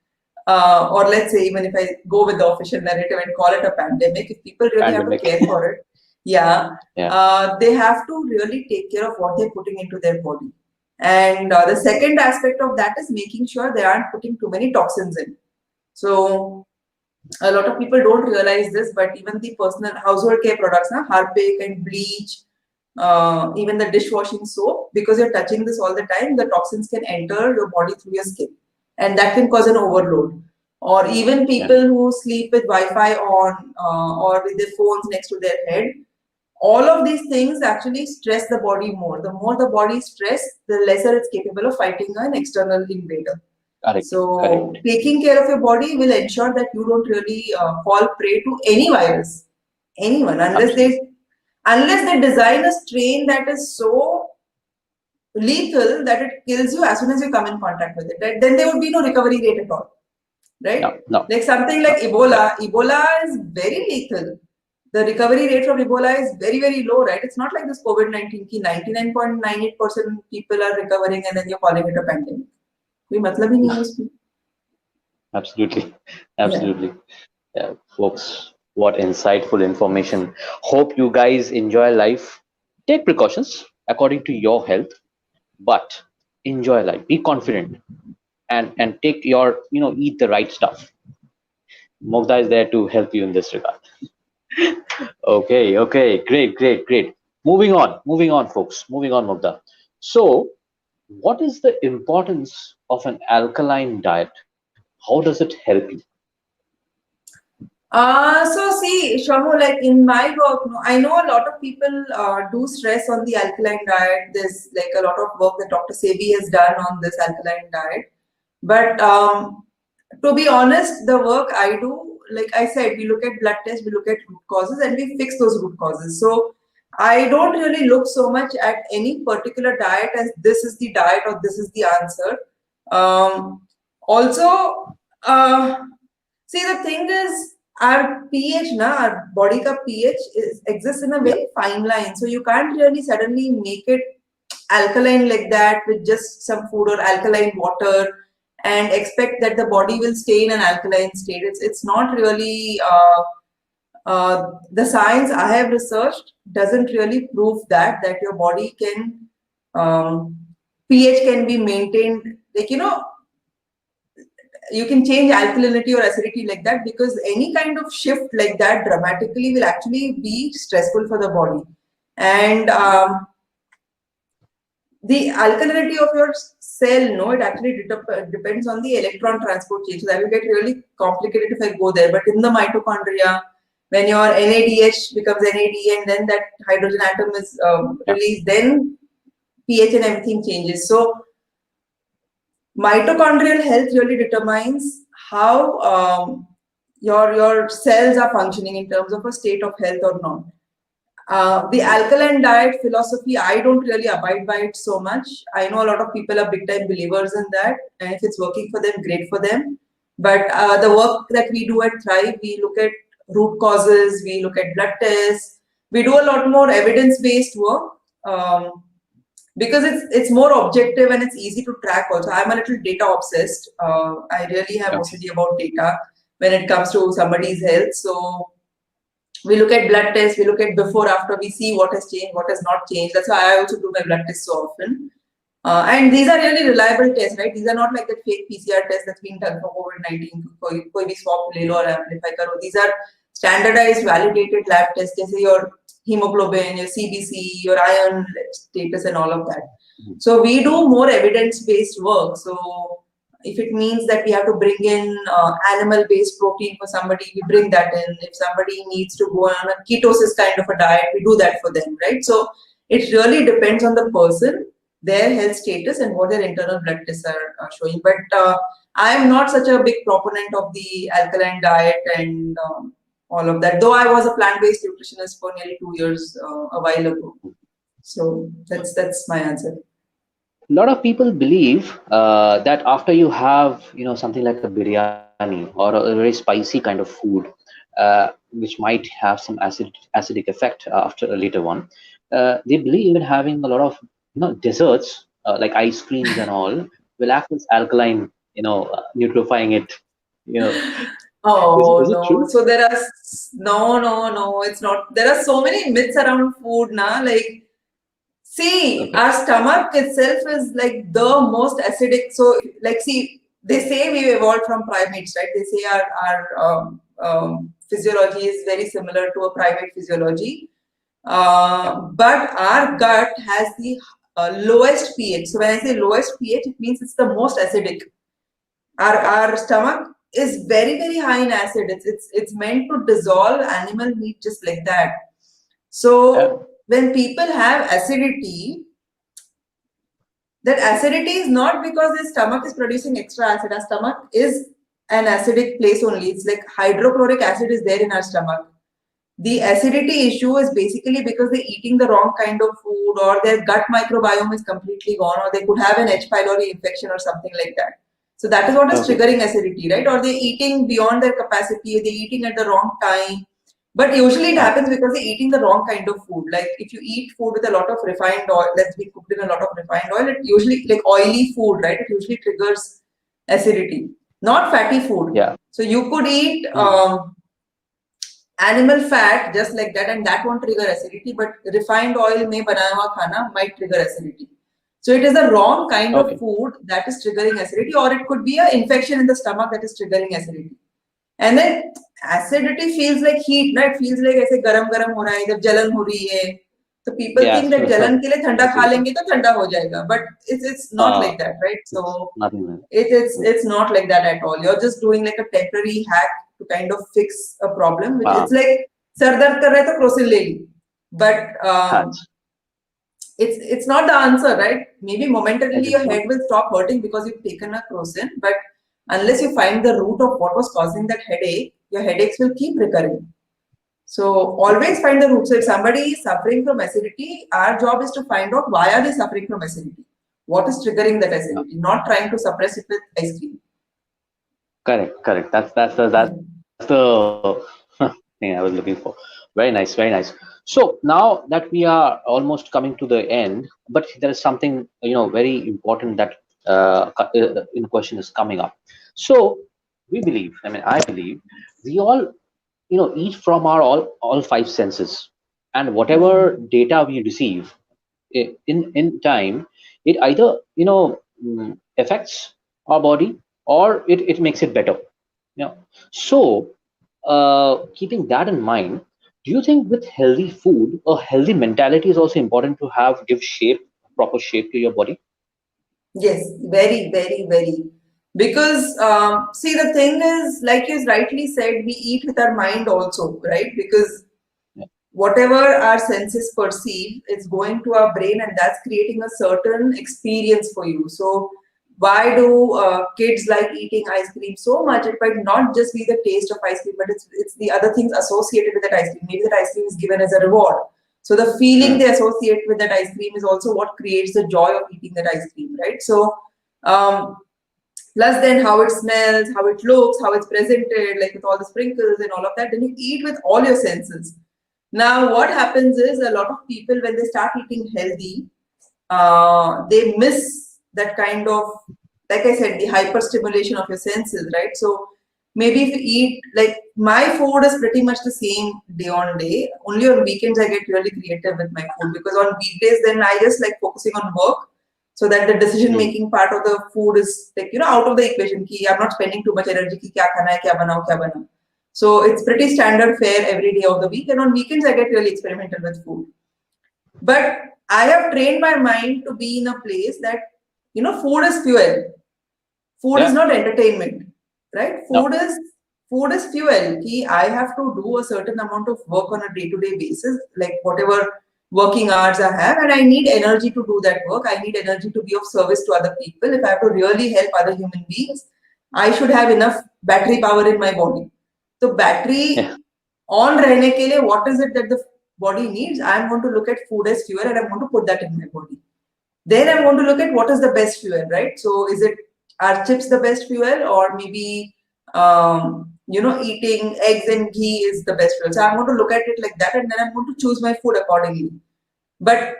or let's say, even if I go with the official narrative and call it a pandemic, if people really have to care for it, they have to really take care of what they're putting into their body. And the second aspect of that is making sure they aren't putting too many toxins in. So a lot of people don't realize this, but even the personal household care products, Harpic and bleach, even the dishwashing soap, because you're touching this all the time, the toxins can enter your body through your skin, and that can cause an overload. Or even Yeah. people who sleep with Wi-Fi on or with their phones next to their head, all of these things actually stress the body more. The more the body is stressed, the lesser it's capable of fighting an external invader. Correct. So Correct. taking care of your body will ensure that you don't really fall prey to any virus, anyone, Absolutely. unless they design a strain that is so lethal that it kills you as soon as you come in contact with it. Right? Then there would be no recovery rate at all, right? No. No. Like something No. like Correct. Ebola. Ebola is very lethal. The recovery rate from Ebola is very, very low, right? It's not like this COVID-19 ki 99.98% people are recovering and then you're calling it a pandemic. कोई मतलब ही नहीं है उसमें. Absolutely. Yeah. Absolutely. Yeah, folks, what insightful information. Hope you guys enjoy life. Take precautions according to your health, but enjoy life. Be confident and take your, eat the right stuff. Mugda is there to help you in this regard. Okay, okay, great, great, great. Moving on, folks. Moving on, Mugda. So, what is the importance of an alkaline diet? How does it help you? So see, Shamu, like in my work, no, I know a lot of people do stress on the alkaline diet. There's like a lot of work that Dr. Sebi has done on this alkaline diet. But to be honest, the work I do, like I said, we look at blood tests, we look at root causes, and we fix those root causes. So I don't really look so much at any particular diet as this is the diet or this is the answer. Also, see, the thing is, our pH, our body ka pH exists in a Yeah, very fine line. So you can't really suddenly make it alkaline like that with just some food or alkaline water and expect that the body will stay in an alkaline state. It's not really the science I have researched doesn't really prove that your body can um, pH can be maintained, like you can change alkalinity or acidity like that, because any kind of shift like that dramatically will actually be stressful for the body. And the alkalinity of your cell, no, it actually depends on the electron transport chain. So that will get really complicated if I go there. But in the mitochondria, when your NADH becomes NAD and then that hydrogen atom is yeah, released, then pH and everything changes. So mitochondrial health really determines how your cells are functioning in terms of a state of health or not. The alkaline diet philosophy, I don't really abide by it so much. I know a lot of people are big time believers in that, and if it's working for them, great for them. But the work that we do at Thrive, we look at root causes, we look at blood tests, we do a lot more evidence based work. Because it's more objective and it's easy to track also. I'm a little data obsessed. I really have okay, OCD about data when it comes to somebody's health. So we look at blood tests, we look at before, after, we see what has changed, what has not changed. That's why I also do my blood tests so often. And these are really reliable tests, right? These are not like that fake PCR test that's being done for COVID-19. कोई भी swab ले लो और amplify करो. These are standardized, validated lab tests, जैसे your hemoglobin, your CBC, your iron status, and all of that. mhm, So we do more evidence-based work. So if it means that we have to bring in animal-based protein for somebody, we bring that in. If somebody needs to go on a ketosis kind of a diet, we do that for them, right? So it really depends on the person, their health status, and what their internal blood tests are showing. But I am not such a big proponent of the alkaline diet and all of that. Though I was a plant-based nutritionist for nearly 2 years a while ago. So that's my answer. a lot of people believe that after you have something like a biryani or a very spicy kind of food, which might have some acidic effect after a later one, they believe in having a lot of desserts like ice creams and all will act as alkaline, neutrifying it. you know is Oh it no. true? So there are no, no, no, it's not. There are so many myths around food now. Like See, Okay. our stomach itself is like the most acidic. So, like, see, they say we evolved from primates, right? They say our physiology is very similar to a primate physiology. Yeah. But our gut has the lowest pH. So, when I say lowest pH, it means it's the most acidic. Our stomach is very, very high in acid. It's meant to dissolve animal meat just like that. Yeah. So, when people have acidity, that acidity is not because the stomach is producing extra acid. Our stomach is an acidic place only. It's like hydrochloric acid is there in our stomach. The acidity issue is basically because they're eating the wrong kind of food, or their gut microbiome is completely gone, or they could have an H. pylori infection or something like that. So that is what is Okay. triggering acidity, right? Or they're eating beyond their capacity, they're eating at the wrong time. But usually it Uh, happens because they're eating the wrong kind of food. Like if you eat food with a lot of refined oil, that's been cooked in a lot of refined oil, it usually, like oily food, right? It usually triggers acidity, not fatty food. yeah. So you could eat Mm. animal fat just like that, and that won't trigger acidity, but refined oil mein banaya hua khana might trigger acidity. So it is the wrong kind of Okay. food that is triggering acidity, or it could be an infection in the stomach that is triggering acidity. And then acidity feels like heat, right? It feels like ऐसे गरम गरम हो रहा है, इधर जलन हो रही है. So people Yeah. think that जलन के लिए ठंडा That's खा really लेंगे तो ठंडा हो जाएगा, but it's not uh, like that, right? So it's nothing like that. it's not like that at all. You're just doing like a temporary hack to kind of fix a problem. Which Uh, it's like sir दर्द कर रहा है तो Crocin ले ली, but hands. it's not the answer, right? Maybe momentarily your Exactly. head will stop hurting because you've taken a crocin, but unless you find the root of what was causing that headache, your headaches will keep recurring. So Okay. always find the root. So if somebody is suffering from acidity, our job is to find out why are they suffering from acidity, what is triggering that Yeah. acidity, not trying to suppress it with ice cream. Correct. Correct. That's the thing I was looking for. Very nice. Very nice. So now that we are almost coming to the end, but there is something very important that in question is coming up. So we believe. I mean, I believe we all eat from our all five senses, and whatever Hmm. data we receive in time, it either affects our body, or it makes it better. So keeping that in mind, do you think with healthy food, a healthy mentality is also important to give shape, proper shape to your body? Yes, very, very, very. Because see, the thing is, like you rightly said, we eat with our mind also, right? Because Yeah. whatever our senses perceive is going to our brain, and that's creating a certain experience for you. So why do kids like eating ice cream so much? It might not just be the taste of ice cream, but it's the other things associated with that ice cream. Maybe that ice cream is given as a reward, so the feeling Mm. they associate with that ice cream is also what creates the joy of eating that ice cream, right? So um, plus then how it smells, how it looks, how it's presented, like with all the sprinkles and all of that, then you eat with all your senses. Now, what happens is a lot of people, when they start eating healthy, they miss that kind of, like I said, the hyper stimulation of your senses, right? So maybe if you eat, like my food is pretty much the same day on day. Only on weekends I get really creative with my food, because on weekdays then I just like focusing on work, so that the decision Mm. making part of the food is like out of the equation. Ki I'm not spending too much energy. Ki kya khana hai, kya banao. So it's pretty standard fare every day of the week, and on weekends I get really experimental with food. But I have trained my mind to be in a place that food is fuel. Food is Yeah. not entertainment, right? No. Food is fuel. Ki I have to do a certain amount of work on a day-to-day basis, like whatever working hours I have, and I need energy to do that work. I need energy to be of service to other people. If I have to really help other human beings, I should have enough battery power in my body. So Yeah. battery on रहने के लिए, what is it that the body needs? I'm going to look at food as fuel, and I'm going to put that in my body. Then I'm going to look at what is the best fuel, right? So is it, are chips the best fuel, or maybe eating eggs and ghee is the best fuel? So I'm going to look at it like that, and then I'm going to choose my food accordingly. But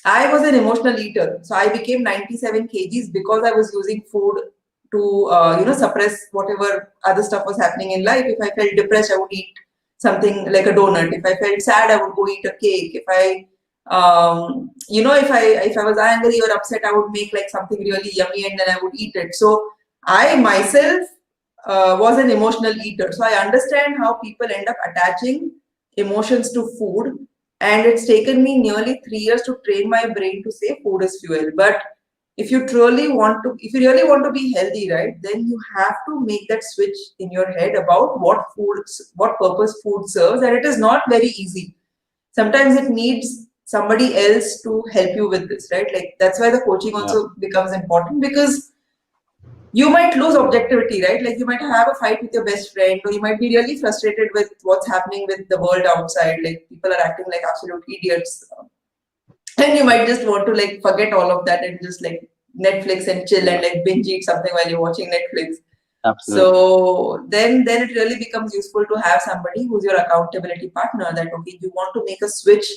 I was an emotional eater, so I became 97 kgs because I was using food to suppress whatever other stuff was happening in life. If I felt depressed, I would eat something like a donut. If I felt sad, I would go eat a cake. If I If I was angry or upset, I would make like something really yummy and then I would eat it. So I myself was an emotional eater. So I understand how people end up attaching emotions to food. And it's taken me nearly 3 years to train my brain to say food is fuel. But if you really want to be healthy, right, then you have to make that switch in your head about what purpose food serves, and it is not very easy. Sometimes it needs somebody else to help you with this, right? Like that's why the coaching Yeah. also becomes important, because you might lose objectivity, right? Like you might have a fight with your best friend, or you might be really frustrated with what's happening with the world outside. Like people are acting like absolute idiots, and you might just want to like forget all of that and just like Netflix and chill and Yeah. like binge eat something while you're watching Netflix. Absolutely. So then it really becomes useful to have somebody who's your accountability partner. That okay, you want to make a switch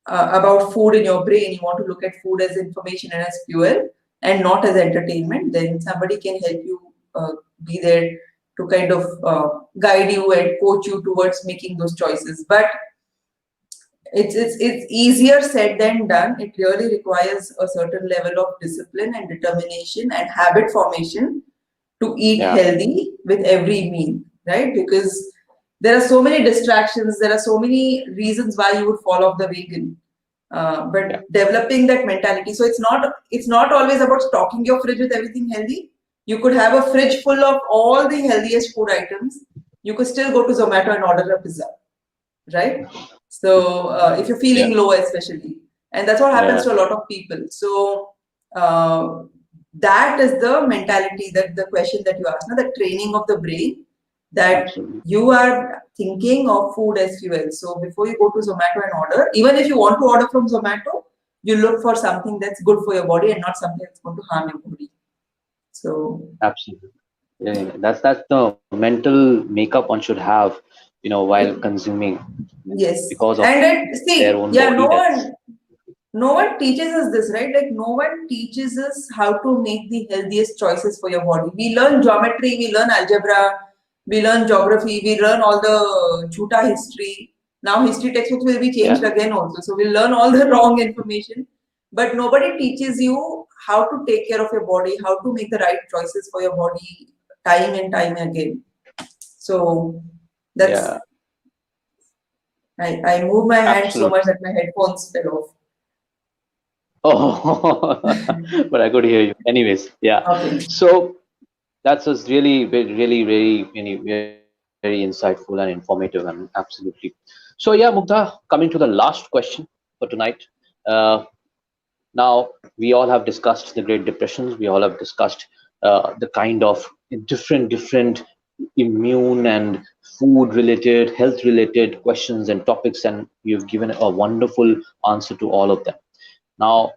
about food in your brain, you want to look at food as information and as fuel and not as entertainment, then somebody can help you be there to kind of guide you and coach you towards making those choices. But it's easier said than done. It really requires a certain level of discipline and determination and habit formation to eat Yeah. healthy with every meal, right? Because there are so many distractions, there are so many reasons why you would fall off the wagon. Yeah. But developing that mentality, so it's not always about stocking your fridge with everything healthy. You could have a fridge full of all the healthiest food items. You could still go to Zomato and order a pizza, right? So if you're Yeah. feeling low, especially, and that's what happens Yeah. to a lot of people. So uh, that is the mentality, that the question that you asked, now the training of the brain, that Absolutely. you are thinking of food as fuel. So before you go to Zomato and order, even if you want to order from Zomato, you look for something that's good for your body and not something that's going to harm your body. So Absolutely. Yeah. That's the mental makeup one should have, while consuming, yes, because of and it, their see, own yeah, body that's. no one teaches us this, right? Like no one teaches us how to make the healthiest choices for your body. We learn geometry, we learn algebra, we learn geography, we learn all the chuta history. Now history textbooks will be Yeah. changed again also. So we'll learn all the wrong information. But nobody teaches you how to take care of your body, how to make the right choices for your body time and time again. So that's Yeah. I move my hand so much Absolutely. that my headphones fell off. Oh, but I could hear you. Anyways, yeah. Okay. So that's just really, really, very insightful and informative, and absolutely. So yeah, Mugdha, coming to the last question for tonight. Uh, Now, we all have discussed the Great Depressions. We all have discussed the kind of different immune and food related, health related questions and topics, and you've given a wonderful answer to all of them. Now,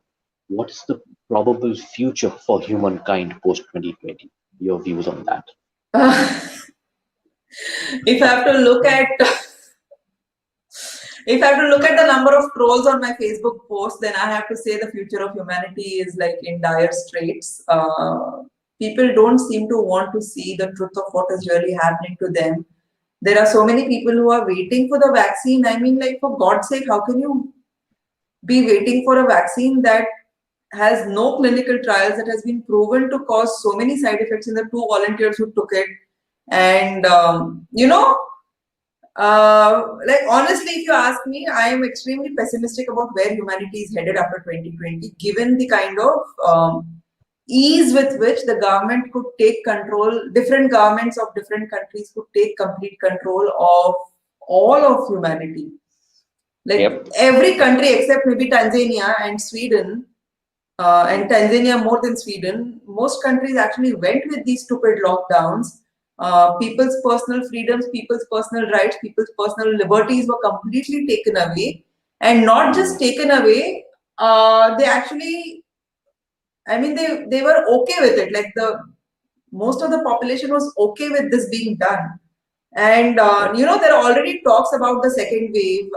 what is the probable future for humankind post 2020? Your views on that? If I have to look at if I have to look at the number of trolls on my Facebook post, then I have to say the future of humanity is like in dire straits. People don't seem to want to see the truth of what is really happening to them. There are so many people who are waiting for the vaccine. I mean, like for God's sake, how can you be waiting for a vaccine that has no clinical trials, that has been proven to cause so many side effects in the two volunteers who took it? And like honestly, if you ask me, I am extremely pessimistic about where humanity is headed after 2020, given the kind of ease with which the government could take control, different governments of different countries could take complete control of all of humanity. Like Yep. every country except maybe Tanzania and Sweden, and Tanzania more than Sweden, most countries actually went with these stupid lockdowns. People's personal freedoms, people's personal rights, people's personal liberties were completely taken away. And not just Mm. taken away, they actually, I mean, they were okay with it. Like the most of the population was okay with this being done. And Yep. there are already talks about the second wave.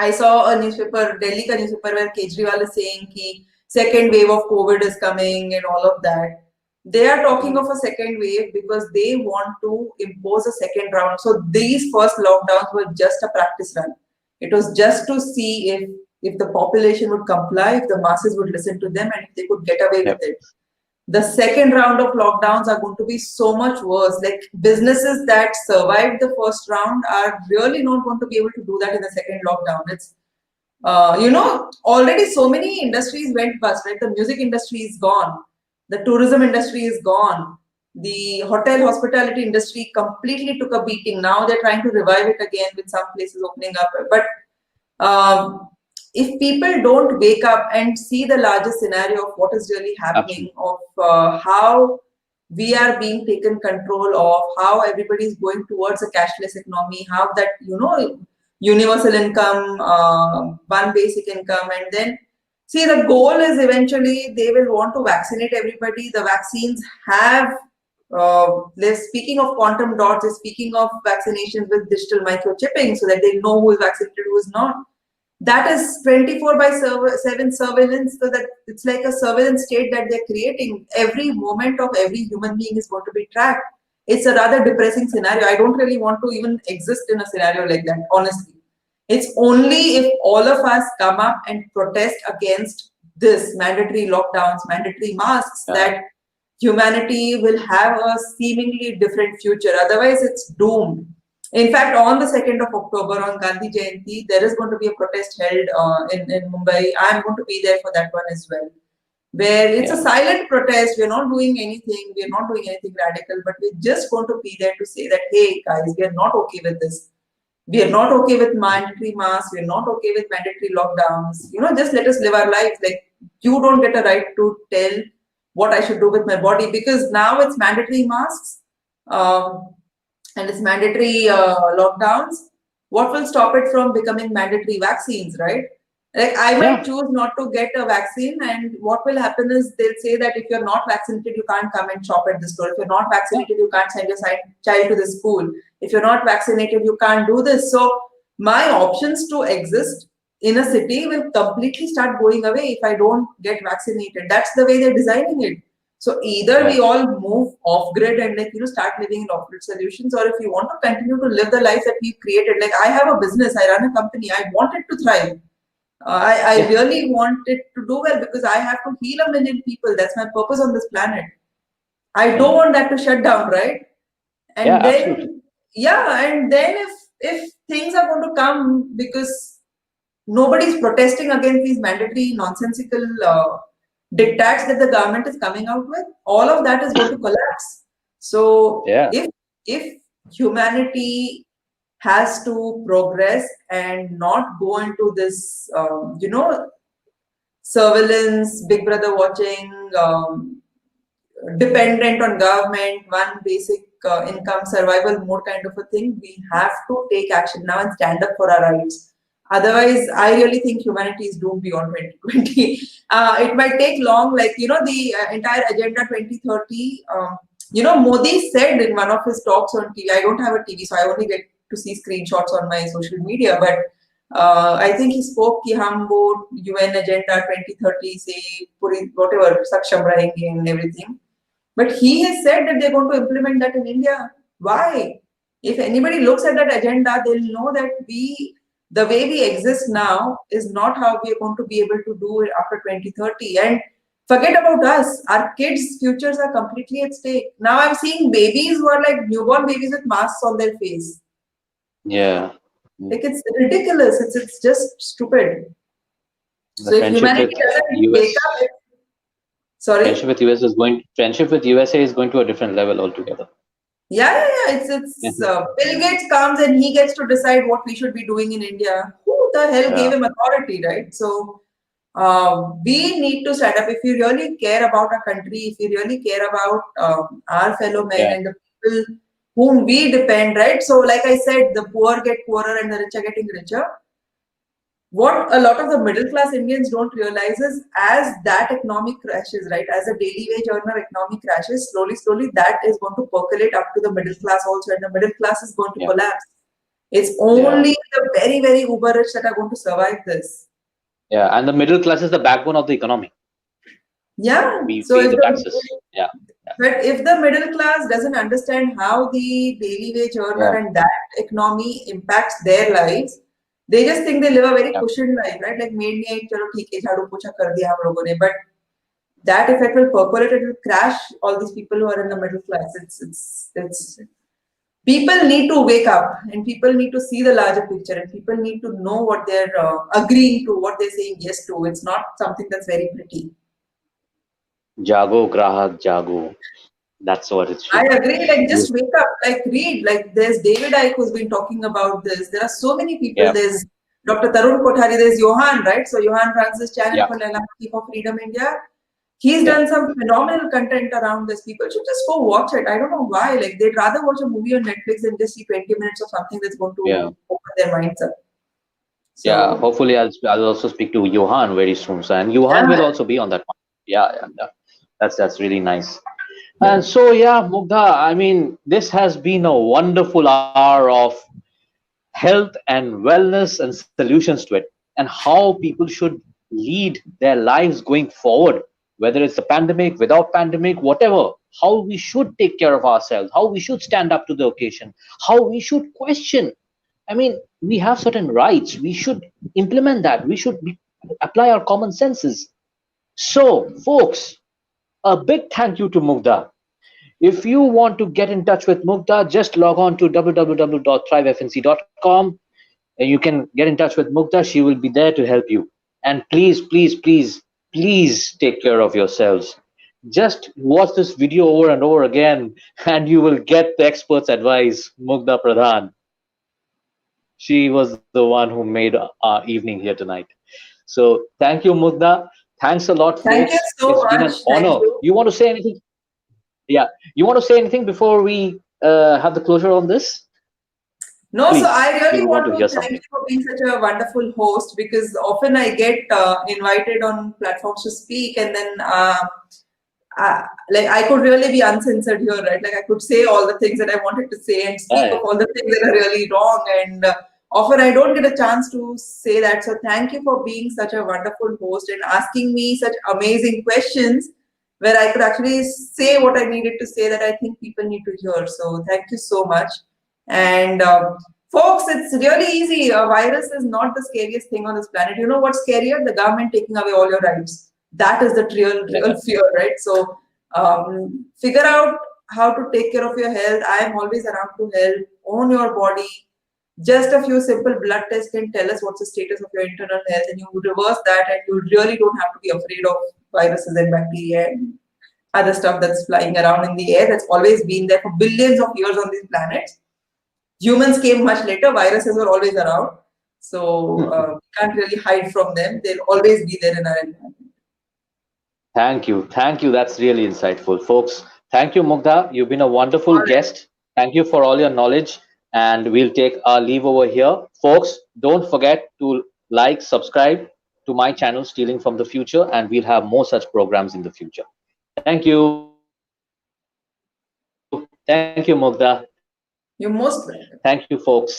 I saw a newspaper, Delhi ka newspaper, where Kejriwal is saying ki second wave of COVID is coming and all of that. They are talking Mm. of a second wave because they want to impose a second round. So these first lockdowns were just a practice run. It was just to see if the population would comply, if the masses would listen to them, and if they could get away with Yep. it. The second round of lockdowns are going to be so much worse. Like businesses that survived the first round are really not going to be able to do that in the second lockdown. It's already so many industries went bust, right? The music industry is gone, the tourism industry is gone, the hotel hospitality industry completely took a beating. Now they're trying to revive it again with some places opening up. But um, if people don't wake up and see the larger scenario of what is really happening, Absolutely. of how we are being taken control of, how everybody is going towards a cashless economy, how that universal income, one basic income, and then see the goal is eventually they will want to vaccinate everybody. The vaccines have. They're speaking of quantum dots, they're speaking of vaccinations with digital microchipping so that they know who is vaccinated, who is not. That is 24 by 7 surveillance, so that it's like a surveillance state that they're creating. Every moment of every human being is going to be tracked. It's a rather depressing scenario. I don't really want to even exist in a scenario like that, honestly. It's only if all of us come up and protest against this mandatory lockdowns, mandatory masks, Yeah. that humanity will have a seemingly different future. Otherwise, it's doomed. In fact, on the 2nd of October, on Gandhi Jayanti, there is going to be a protest held in Mumbai. I'm going to be there for that one as well, where it's a Yeah. silent protest. We're not doing anything. We're not doing anything radical, but we're just going to be there to say that, hey, guys, we are not okay with this. We are not okay with mandatory masks. We're not okay with mandatory lockdowns. Just let us live our lives. Like, you don't get a right to tell what I should do with my body, because now it's mandatory masks. And it's mandatory lockdowns. What will stop it from becoming mandatory vaccines, right? Like, I might Yeah. choose not to get a vaccine, and what will happen is they'll say that if you're not vaccinated, you can't come and shop at the store. If you're not Yeah. vaccinated, you can't send your child to the school. If you're not vaccinated, you can't do this. So my options to exist in a city will completely start going away if I don't get vaccinated. That's the way they're designing it. So either we Yeah. all move off grid and start living in off grid solutions, or if you want to continue to live the life that we've created. Like, I have a business, I run a company, I want it to thrive. I Yeah. really want it to do well because I have to heal a million people. That's my purpose on this planet. I don't Mm. want that to shut down, right? Yeah. And Absolutely. then, yeah, and then if things are going to come because nobody's protesting against these mandatory nonsensical diktats that the government is coming out with, all of that is going to collapse. So Yeah. if humanity has to progress and not go into this surveillance, big brother watching, dependent on government, one basic income survival mode kind of a thing, we have to take action now and stand up for our rights. Otherwise, I really think humanity is doomed beyond 2020. It might take long, like, the entire Agenda 2030. Modi said in one of his talks on TV, I don't have a TV, so I only get to see screenshots on my social media, but I think he spoke कि हम वो UN Agenda 2030 से पूरी whatever सक्षम रहेंगे and everything. But he has said that they're going to implement that in India. Why? If anybody looks at that agenda, they'll know that the way we exist now is not how we are going to be able to do it after 2030. And forget about us. Our kids' futures are completely at stake. Now I'm seeing babies who are like newborn babies with masks on their face. Yeah. Mm. Like, it's ridiculous. It's just stupid. The So if friendship humanity with doesn't wake US, up, sorry. friendship with USA is going to a different level altogether. Yeah. Yeah. It's Bill Gates comes and he gets to decide what we should be doing in India. Who the hell gave Yeah. him authority, right? So we need to stand up. If you really care about our country, if you really care about our fellow men Yeah. and the people whom we depend, right? So, like I said, the poor get poorer and the rich are getting richer. What a lot of the middle class Indians don't realize is, as that economic crashes, right, as a daily wage earner economic crashes, slowly, that is going to percolate up to the middle class also, and the middle class is going to Yeah. collapse. It's Yeah. only the very, very uber rich that are going to survive this. Yeah. And the middle class is the backbone of the economy. Yeah. We So pay the taxes. Yeah. Yeah. but if the middle class doesn't understand how the daily wage earner Yeah. and that economy impacts their lives, They just think they live a very Yeah. cushioned life, right? Like maid ne chalo theek hai jhadu pocha kar diya hum logon ne, but that effect will percolate, it will crash all these people who are in the middle class. It's people need to wake up, and people need to see the larger picture, and people need to know what they're agreeing to, what they're saying yes to. It's not something that's very pretty. Jago, grahak, jago. That's what it I should be. agree. Like, You, just wake up, like, read. Like, there's David Icke who's been talking about this. There are so many people. yeah, There's Dr. Tarun Kothari. There's Johan, right? So Johan runs this channel yeah, called Keep of Freedom India. He's yeah. done some phenomenal content around this. People should just go watch it. I don't know why. Like, they'd rather watch a movie on Netflix than just see 20 minutes of something that's going Yeah. to open their minds up. Yeah, So, hopefully I'll also speak to Johan very soon. So, and Johan will yeah. also be on that one. Yeah, yeah. That's really nice. Yeah. And so yeah, Mugdha, I mean, this has been a wonderful hour of health and wellness and solutions to it, and how people should lead their lives going forward, whether it's a pandemic, without pandemic, whatever, how we should take care of ourselves, how we should stand up to the occasion, how we should question. I mean, we have certain rights. We should implement that. We should apply our common senses. So, folks, a big thank you to Mugdha. If you want to get in touch with Mugdha, just log on to www.thrivefnc.com and you can get in touch with Mugdha. She will be there to help you. And please, please, please, please take care of yourselves. Just watch this video over and over again, and you will get the expert's advice. Mugdha Pradhan. She was the one who made our evening here tonight. So thank you, Mugdha. Thanks a lot, Thank you folks. so It's been much. an Thank honor. you. You want to say anything? Yeah. You want to say anything before we have the closure on this? No, so Please, I we really would want want to to hear thank you something. for being such a wonderful host, because often I get invited on platforms to speak, and then like, I could really be uncensored here, right? Like, I could say all the things that I wanted to say and speak Yeah, of all the things that are really wrong, and often I don't get a chance to say that. So thank you for being such a wonderful host and asking me such amazing questions where I could actually say what I needed to say that I think people need to hear. So thank you so much. And folks, it's really easy. A virus is not the scariest thing on this planet. You know what's scarier? The government taking away all your rights. That is the real yeah. fear, right? So figure out how to take care of your health. I am always around to help. Own your body. Just a few simple blood tests can tell us what's the status of your internal health, and you reverse that, and you really don't have to be afraid of viruses and bacteria and other stuff that's flying around in the air. That's always been there for billions of years on these planets. Humans came much later. Viruses were always around, so we can't really hide from them. They'll always be there in our environment. Thank you. Thank you. That's really insightful, folks. Thank you, Mugdha. You've been a All wonderful right. guest. Thank you for all your knowledge. And we'll take our leave over here. Folks, don't forget to like, subscribe to my channel, Stealing from the Future, and we'll have more such programs in the future. Thank you. Thank you, Mugdha. Thank you, folks. You're most welcome. Bye bye.